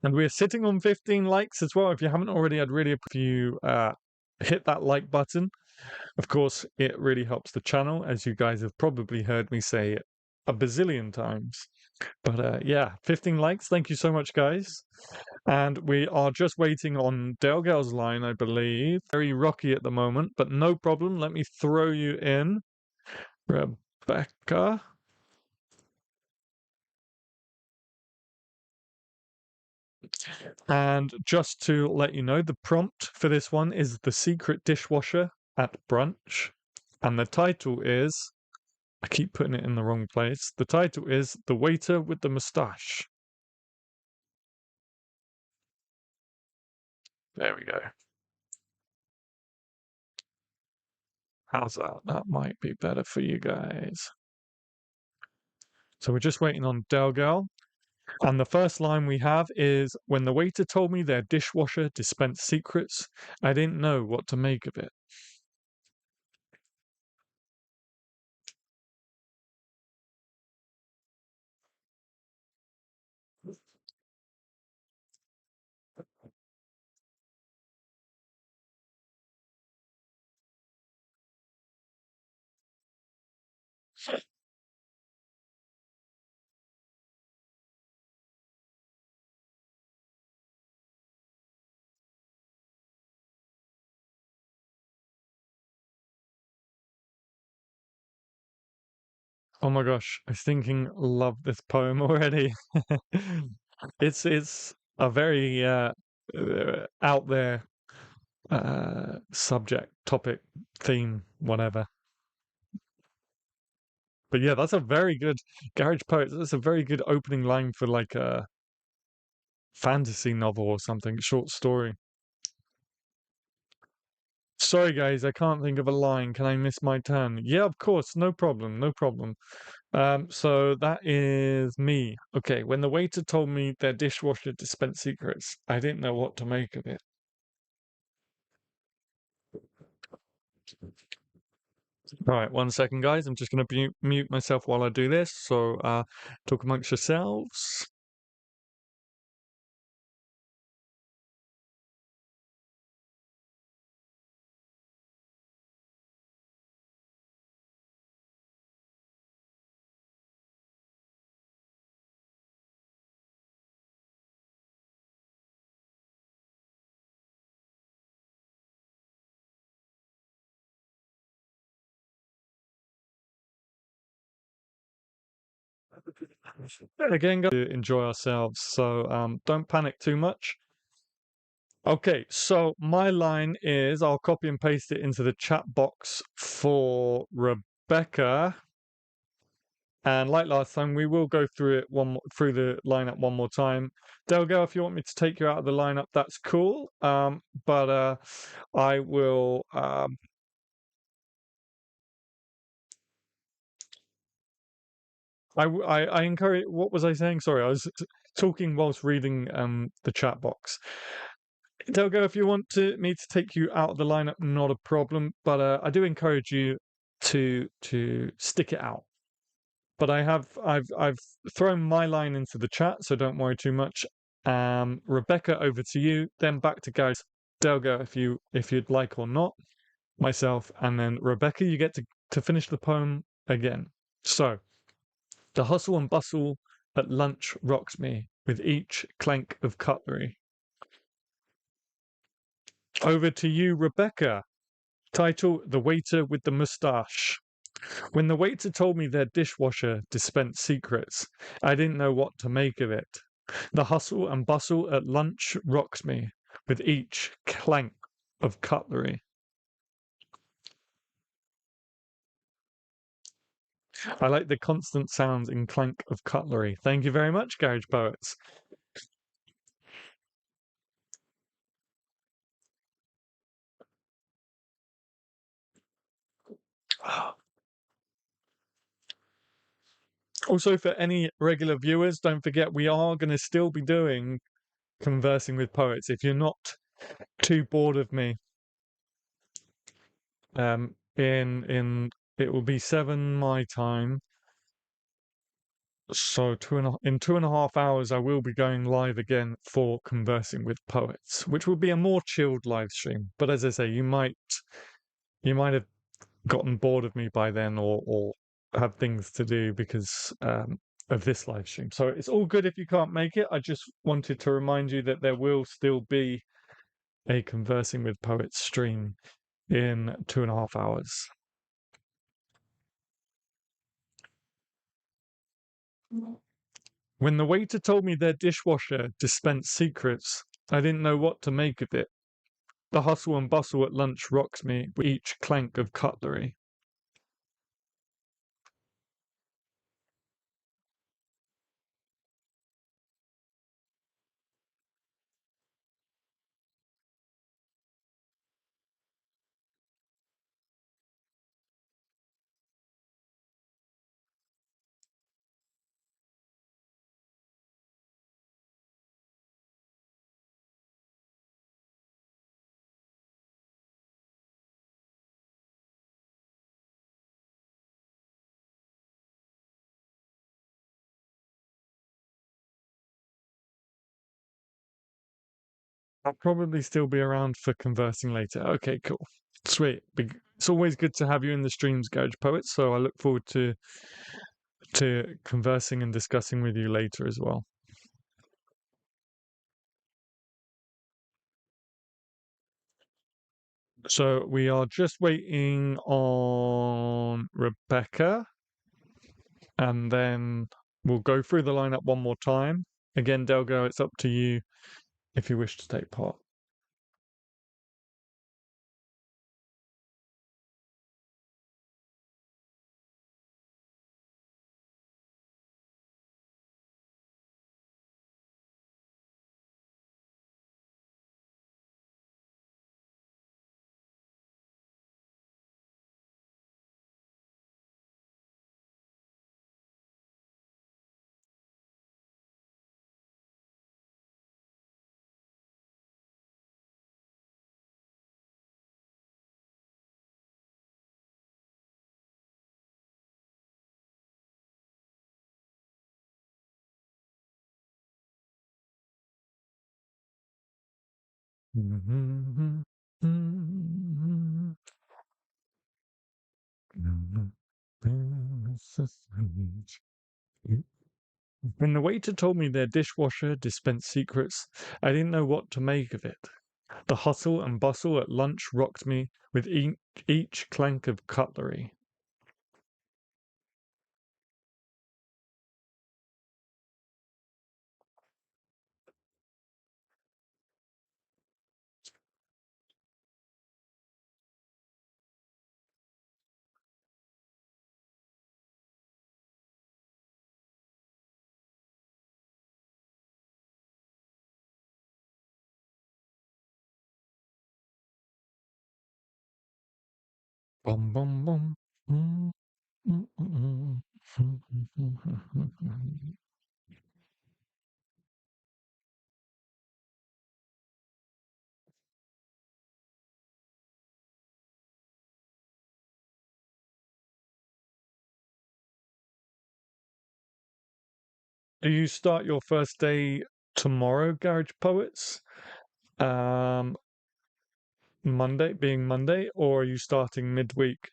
S1: And we're sitting on 15 likes as well. If you haven't already, I'd really appreciate you hit that like button. Of course, it really helps the channel, as you guys have probably heard me say a bazillion times. But yeah, 15 likes. Thank you so much, guys. And we are just waiting on Delgal's line, I believe. Very rocky at the moment, but no problem. Let me throw you in. Rebecca. And just to let you know, the prompt for this one is The Secret Dishwasher at Brunch. And the title is, I keep putting it in the wrong place. The title is The Waiter with the Moustache. There we go. How's that? That might be better for you guys. So we're just waiting on Delgal. And the first line we have is, when the waiter told me their dishwasher dispensed secrets, I didn't know what to make of it. Oh my gosh, I thinking love this poem already. It's a very out there subject, topic, theme, whatever. But yeah, that's a very good Garage Poets. That's a very good opening line for like a fantasy novel or something, short story. Sorry guys, I can't think of a line. Can I miss my turn? Yeah, of course, no problem, no problem. So that is me. Okay, when the waiter told me their dishwasher dispensed secrets, I didn't know what to make of it. All right, 1 second, guys. I'm just going to mute myself while I do this. So talk amongst yourselves. Again, guys, to enjoy ourselves. So don't panic too much. Okay, so my line is, I'll copy and paste it into the chat box for Rebecca. And like last time, we will go through it through the lineup one more time. Delgo, if you want me to take you out of the lineup, that's cool. But I will. I encourage. What was I saying? Sorry, I was talking whilst reading the chat box. Delgo, if you want me to take you out of the lineup, not a problem. But I do encourage you to stick it out. But I've thrown my line into the chat, so don't worry too much. Rebecca, over to you. Then back to guys. Delgo, if you'd like or not. Myself, and then Rebecca, you get to finish the poem again. So, the hustle and bustle at lunch rocks me with each clank of cutlery. Over to you, Rebecca. Title: The Waiter with the Moustache. When the waiter told me their dishwasher dispensed secrets, I didn't know what to make of it. The hustle and bustle at lunch rocks me with each clank of cutlery. I like the constant sounds in clank of cutlery. Thank you very much, Garage Poets. Also, for any regular viewers, don't forget we are going to still be doing Conversing with Poets. If you're not too bored of me In it will be 7 my time. So in 2.5 hours, I will be going live again for Conversing with Poets, which will be a more chilled live stream. But as I say, you might have gotten bored of me by then, or have things to do because of this live stream. So it's all good if you can't make it. I just wanted to remind you that there will still be a Conversing with Poets stream in 2.5 hours. When the waiter told me their dishwasher dispensed secrets, I didn't know what to make of it. The hustle and bustle at lunch rocks me with each clank of cutlery. I'll probably still be around for conversing later. Okay, cool. Sweet. It's always good to have you in the streams, Garage Poets, so I look forward to conversing and discussing with you later as well. So we are just waiting on Rebecca, and then we'll go through the lineup one more time. Again, Delgo, it's up to you if you wish to take part. When the waiter told me their dishwasher dispensed secrets, I didn't know what to make of it. The hustle and bustle at lunch rocked me with each clank of cutlery. Bum bum bum. Mm, mm, mm, mm. Do you start your first day tomorrow, Garage Poets? Um, Monday being Monday, or are you starting midweek?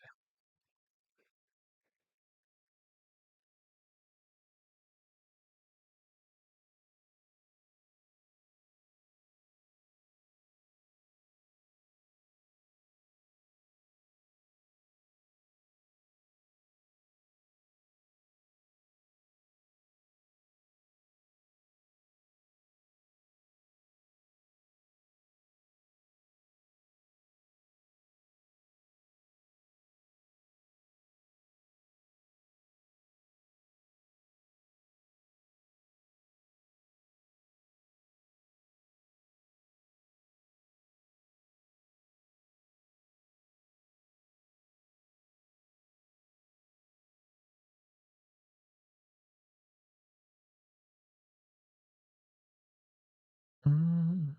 S1: Mm.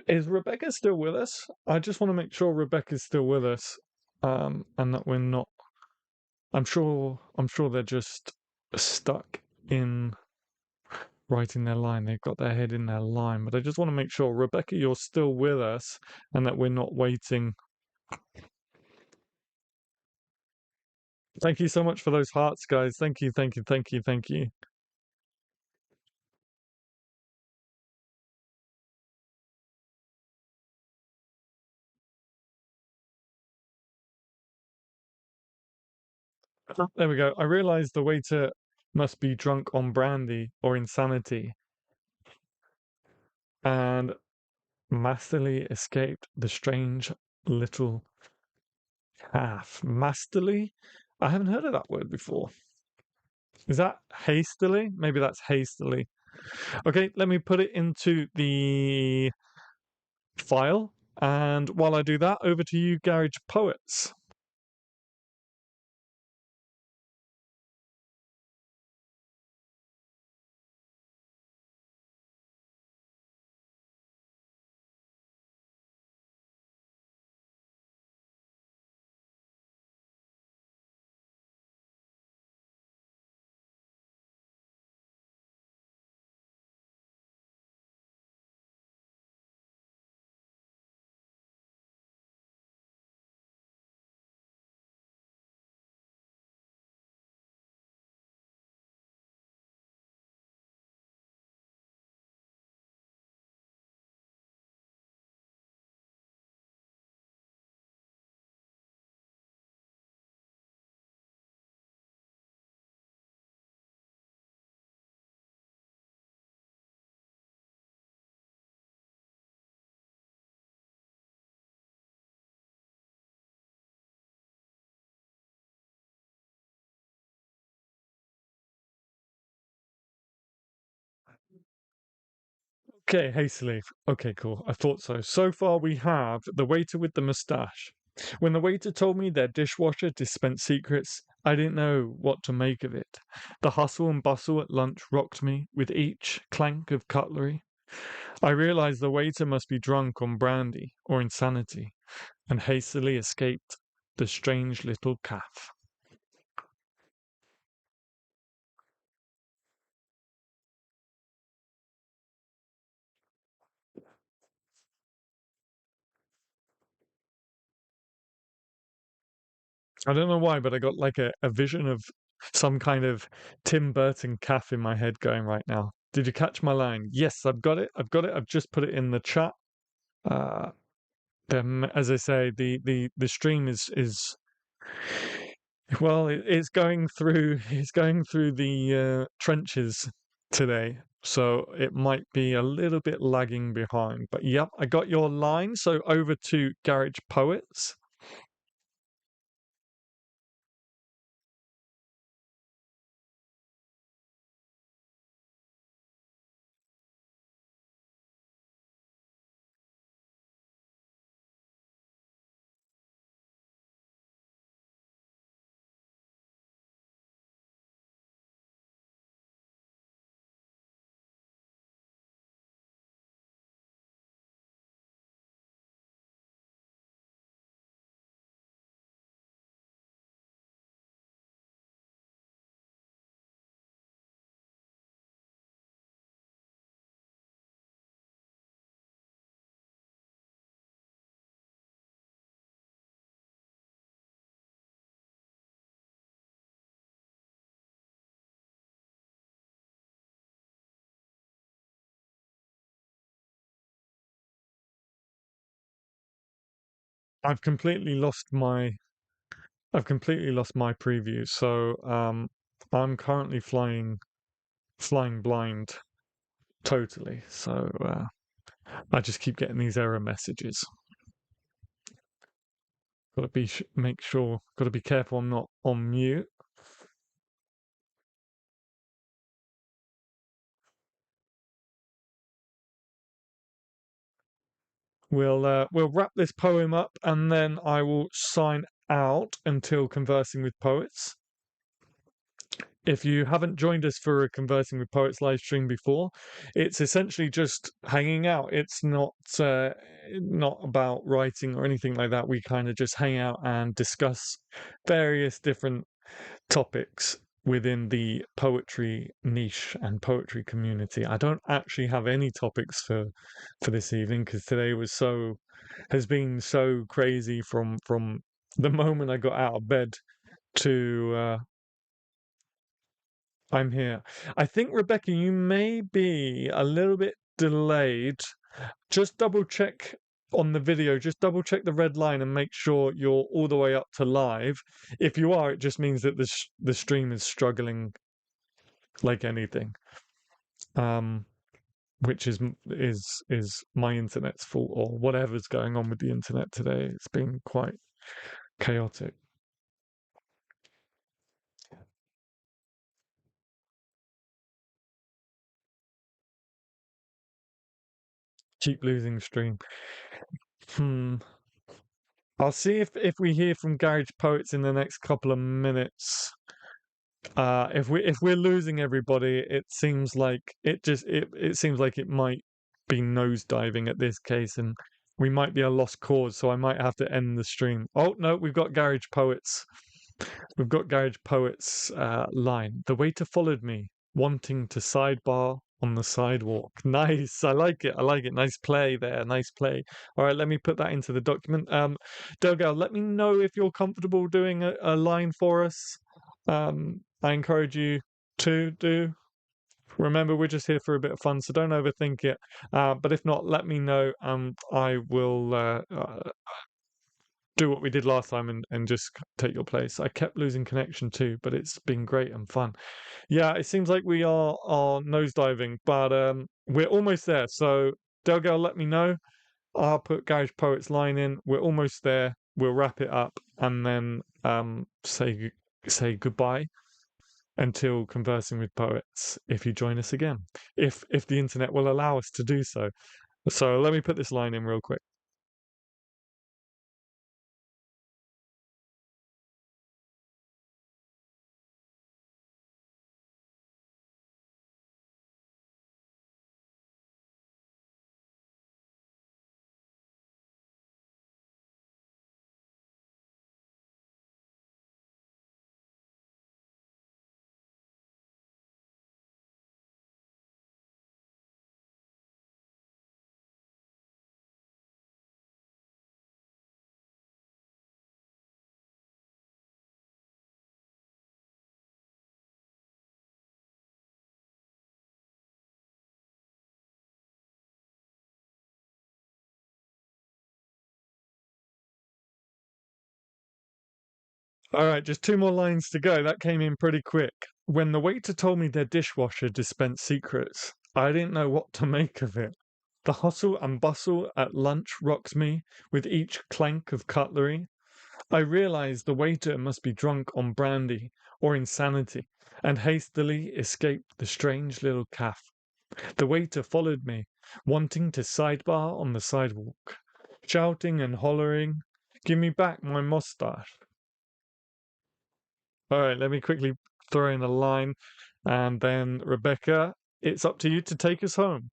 S1: Is Rebecca still with us? I just want to make sure Rebecca's still with us. and that we're not. I'm sure they're just stuck in writing their line. They've got their head in their line, but I just want to make sure, Rebecca, you're still with us, and that we're not waiting. Thank you so much for those hearts, guys. Thank you, thank you, thank you, thank you. There we go. I realized the waiter must be drunk on brandy or insanity and masterly escaped the strange little calf. Masterly? I haven't heard of that word before. Is that hastily? Maybe that's hastily. Okay, let me put it into the file. And while I do that, over to you, Garage Poets. Okay, hastily. Okay, cool. I thought so. So far, we have the waiter with the mustache. When the waiter told me their dishwasher dispensed secrets, I didn't know what to make of it. The hustle and bustle at lunch rocked me with each clank of cutlery. I realized the waiter must be drunk on brandy or insanity and hastily escaped the strange little calf. I don't know why, but I got like a vision of some kind of Tim Burton calf in my head going right now. Did you catch my line? Yes, I've got it. I've got it. I've just put it in the chat. Uh, as I say, the stream is well, it's going through the trenches today, so it might be a little bit lagging behind. But yep, I got your line. So over to Garage Poets. I've completely lost my I've completely lost my preview. So I'm currently flying blind totally. So I just keep getting these error messages. Got to be make sure. Got to be careful. I'm not on mute. We'll wrap this poem up and then I will sign out until conversing with poets. If you haven't joined us for a Conversing with Poets live stream before, it's essentially just hanging out. It's not about writing or anything like that. We kind of just hang out and discuss various different topics within the poetry niche and poetry community. I don't actually have any topics for this evening because today has been so crazy from the moment I got out of bed to I'm here. I think, Rebecca, you may be a little bit delayed. Just double check on the video, just double check the red line and make sure you're all the way up to live. If you are, it just means that the stream is struggling like anything. Um, which is my internet's fault or whatever's going on with the internet today. It's been quite chaotic. Keep losing stream. Hmm. I'll see if we hear from Garage Poets in the next couple of minutes. If we're losing everybody, it seems like it seems like it might be nosediving at this case, and we might be a lost cause. So I might have to end the stream. Oh no, we've got Garage Poets. We've got Garage Poets line. The waiter followed me, wanting to sidebar on the sidewalk. Nice. I like it. I like it. Nice play there. Nice play. All right, let me put that into the document. Dogal, let me know if you're comfortable doing a line for us. I encourage you to do. Remember, we're just here for a bit of fun, so don't overthink it. But if not, let me know. I will do what we did last time and just take your place. I kept losing connection too, but it's been great and fun. Yeah, it seems like we are nosediving, but we're almost there. So Delgal, let me know. I'll put Garage Poets line in. We're almost there. We'll wrap it up and then say goodbye until Conversing with Poets. If you join us again, if the internet will allow us to do so. So let me put this line in real quick. All right, just two more lines to go. That came in pretty quick. When the waiter told me their dishwasher dispensed secrets, I didn't know what to make of it. The hustle and bustle at lunch rocks me with each clank of cutlery. I realize the waiter must be drunk on brandy or insanity and hastily escaped the strange little cafe. The waiter followed me, wanting to sidebar on the sidewalk, shouting and hollering, "Give me back my mustache." All right, let me quickly throw in a line, and then Rebecca, it's up to you to take us home.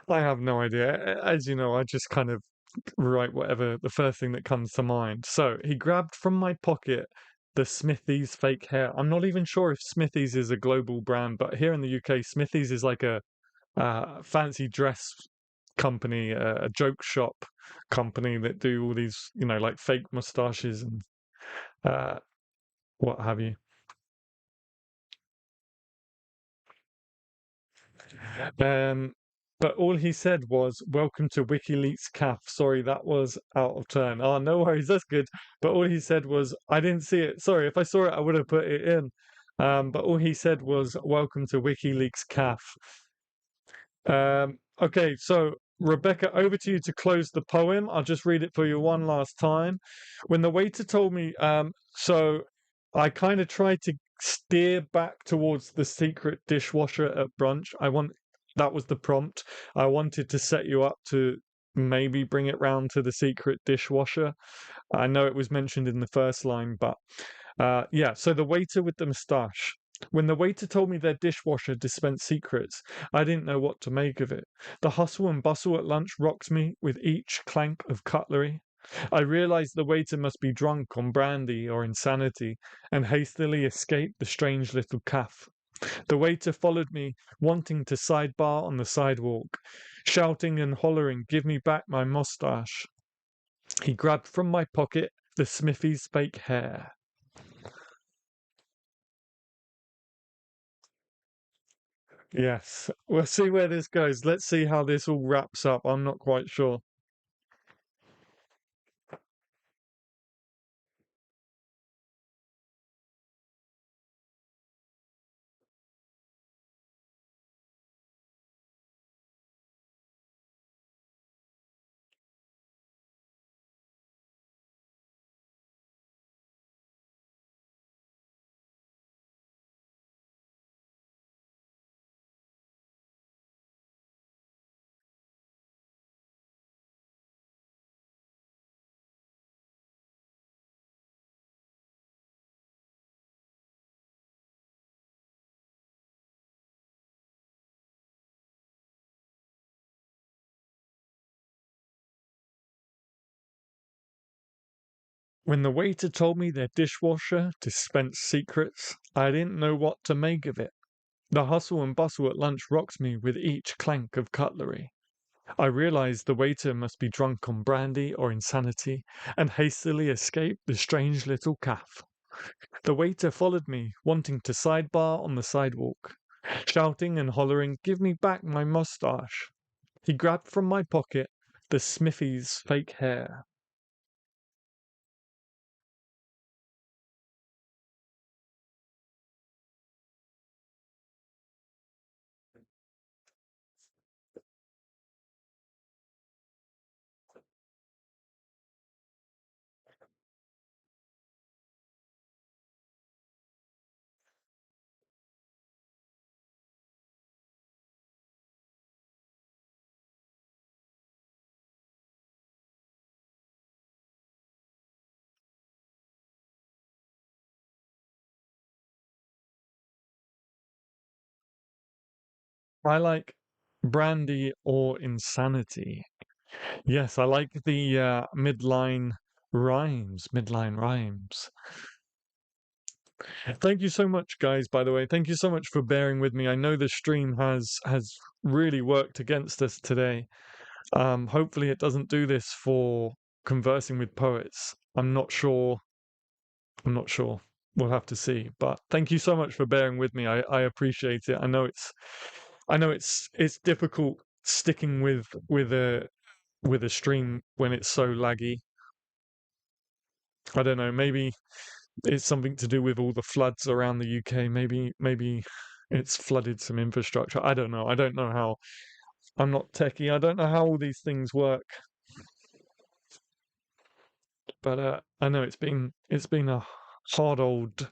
S1: I have no idea. As you know, I just kind of write whatever the first thing that comes to mind. So he grabbed from my pocket the Smithies fake hair. I'm not even sure if Smithies is a global brand, but here in the UK, Smithies is like a fancy dress company, a joke shop company that do all these, like fake mustaches and uh, what have you. Um, but all he said was, "Welcome to WikiLeaks CAF." Sorry, that was out of turn. Oh, no worries, that's good. But all he said was, "I didn't see it. Sorry, if I saw it, I would have put it in." But all he said was, "Welcome to WikiLeaks CAF." Okay, so Rebecca, over to you to close the poem. I'll just read it for you one last time. When the waiter told me, so I kind of tried to steer back towards the secret dishwasher at brunch. That was the prompt. I wanted to set you up to maybe bring it round to the secret dishwasher. I know it was mentioned in the first line, but yeah, so the waiter with the moustache. When the waiter told me their dishwasher dispensed secrets, I didn't know what to make of it. The hustle and bustle at lunch rocks me with each clank of cutlery. I realized the waiter must be drunk on brandy or insanity, and hastily escaped the strange little cafe. The waiter followed me, wanting to sidebar on the sidewalk, shouting and hollering, "Give me back my moustache." He grabbed from my pocket the Smithy's fake hair. Yes, we'll see where this goes. Let's see how this all wraps up. I'm not quite sure. When the waiter told me their dishwasher dispensed secrets, I didn't know what to make of it. The hustle and bustle at lunch rocked me with each clank of cutlery. I realized the waiter must be drunk on brandy or insanity, and hastily escaped the strange little cafe. The waiter followed me, wanting to sidebar on the sidewalk, shouting and hollering, "Give me back my mustache." He grabbed from my pocket the Smithy's fake hair. I like brandy or insanity. Yes, I like the midline rhymes. Thank you so much, guys, by the way. Thank you so much for bearing with me. I know the stream has really worked against us today. Hopefully it doesn't do this for conversing with poets. I'm not sure. I'm not sure. We'll have to see. But thank you so much for bearing with me. I appreciate it. I know it's difficult sticking with a stream when it's so laggy. I don't know, maybe it's something to do with all the floods around the UK. Maybe it's flooded some infrastructure. I don't know. I don't know how. I'm not techie. I don't know how all these things work. But I know it's been a hard old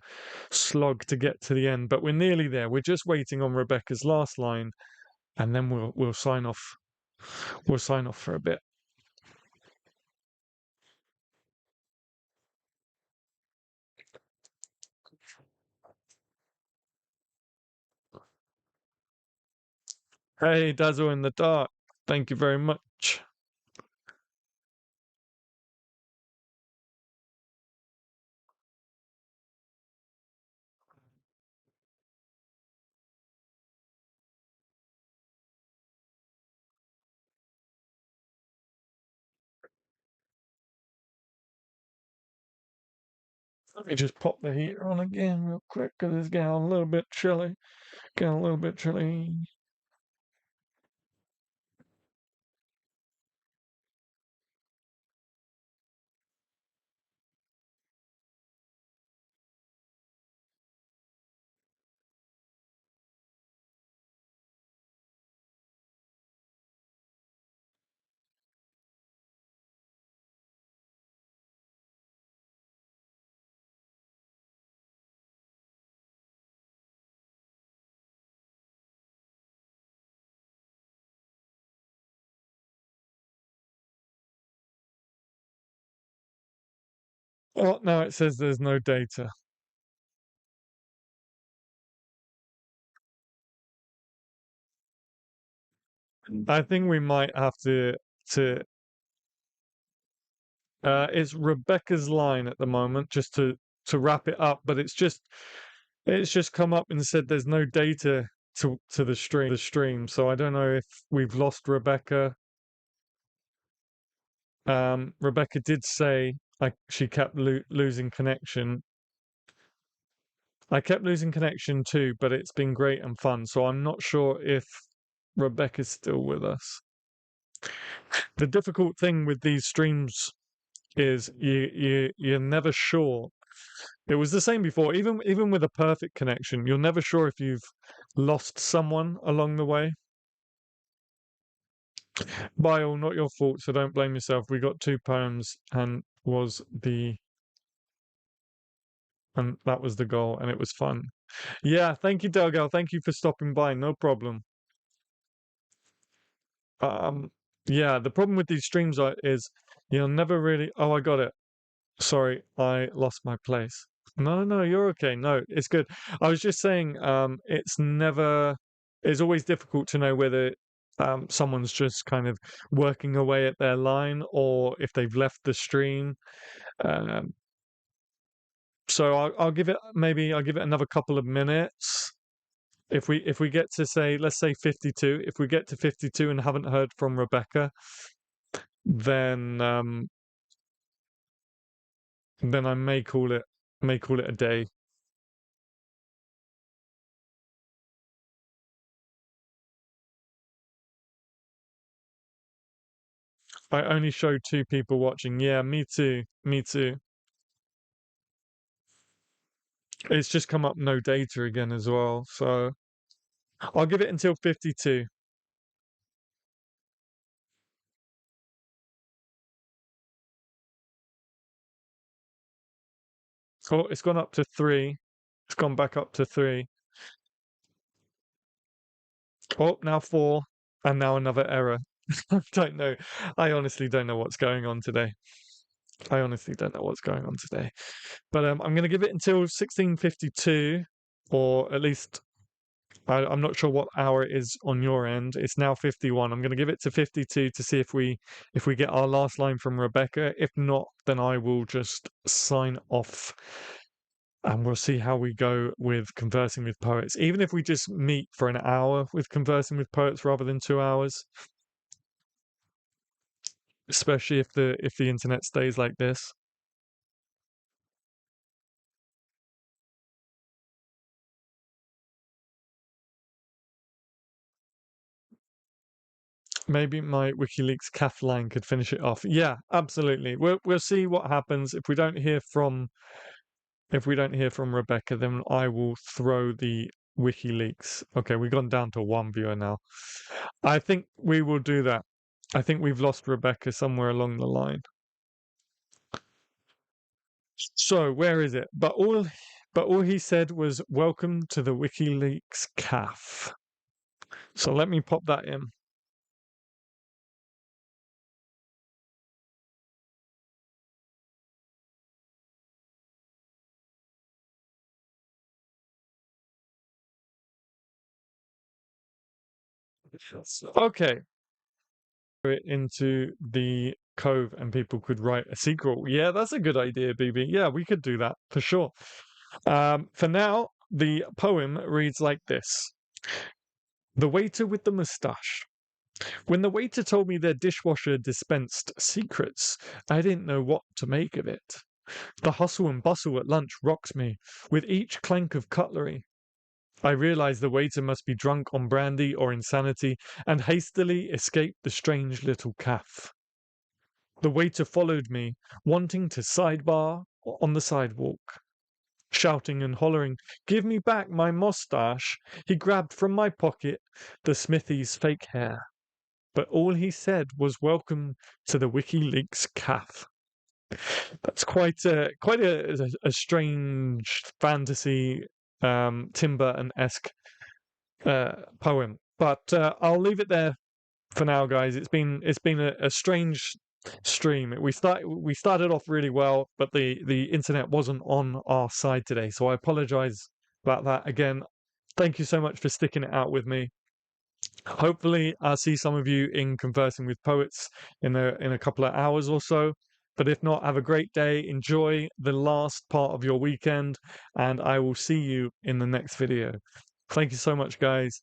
S1: slog to get to the end. But we're nearly there. We're just waiting on Rebecca's last line, and then we'll sign off. We'll sign off for a bit. Hey, Dazzle in the Dark. Thank you very much. Let me just pop the heater on again real quick because it's getting a little bit chilly. Getting a little bit chilly. Oh, now it says there's no data. I think we might have to it's Rebecca's line at the moment, just to wrap it up, but it's just come up and said there's no data to the stream. So I don't know if we've lost Rebecca. Rebecca did say like she kept losing connection. I kept losing connection too, but it's been great and fun. So I'm not sure if Rebecca's still with us. The difficult thing with these streams is you're never sure. It was the same before, even with a perfect connection, you're never sure if you've lost someone along the way. By all, not your fault, so don't blame yourself. We got 2 poems and that was the goal, and it was fun. Yeah, thank you, Delgal. Thank you for stopping by. No problem. Um, yeah, the problem with these streams is you'll never really. Oh, I got it. Sorry, I lost my place. No, no, you're okay. No, it's good. I was just saying, it's always difficult to know whether someone's just kind of working away at their line or if they've left the stream. Um, so I'll give it I'll give it another couple of minutes. If we get to say, let's say 52, if we get to 52 and haven't heard from Rebecca, then then I may call it a day. I only showed 2 people watching. Yeah, me too. Me too. It's just come up no data again as well. So I'll give it until 52. Oh, it's gone up to 3. It's gone back up to 3. Oh, now 4. And now another error. I don't know. I honestly don't know what's going on today. I honestly don't know what's going on today. But I'm going to give it until 16:52, or at least I'm not sure what hour it is on your end. It's now 51. I'm going to give it to 52 to see if we get our last line from Rebecca. If not, then I will just sign off and we'll see how we go with conversing with poets. Even if we just meet for an hour with conversing with poets rather than 2 hours, especially if the internet stays like this. Maybe my WikiLeaks Kath line could finish it off. Yeah, absolutely. We'll see what happens. If we don't hear from Rebecca, then I will throw the WikiLeaks. Okay, we've gone down to 1 viewer now. I think we will do that. I think we've lost Rebecca somewhere along the line. So where is it? But all he said was welcome to the WikiLeaks CAF. So let me pop that in. Okay. It into the cove and people could write a sequel. Yeah, that's a good idea, BB. Yeah, we could do that for sure. For now, the poem reads like this. The waiter with the moustache. When the waiter told me their dishwasher dispensed secrets, I didn't know what to make of it. The hustle and bustle at lunch rocked me, with each clank of cutlery. I realized the waiter must be drunk on brandy or insanity, and hastily escaped the strange little caff. The waiter followed me, wanting to sidebar on the sidewalk. Shouting and hollering, "Give me back my moustache!" He grabbed from my pocket the Smithy's fake hair. But all he said was welcome to the WikiLeaks CAF. That's quite a strange fantasy Tim Burton-esque poem. But I'll leave it there for now, guys. It's been a strange stream. We started off really well, but the internet wasn't on our side today, so I apologize about that again. Thank you so much for sticking it out with me. Hopefully, I'll see some of you in Conversing with Poets in a couple of hours or so. But if not, have a great day. Enjoy the last part of your weekend, and I will see you in the next video. Thank you so much, guys.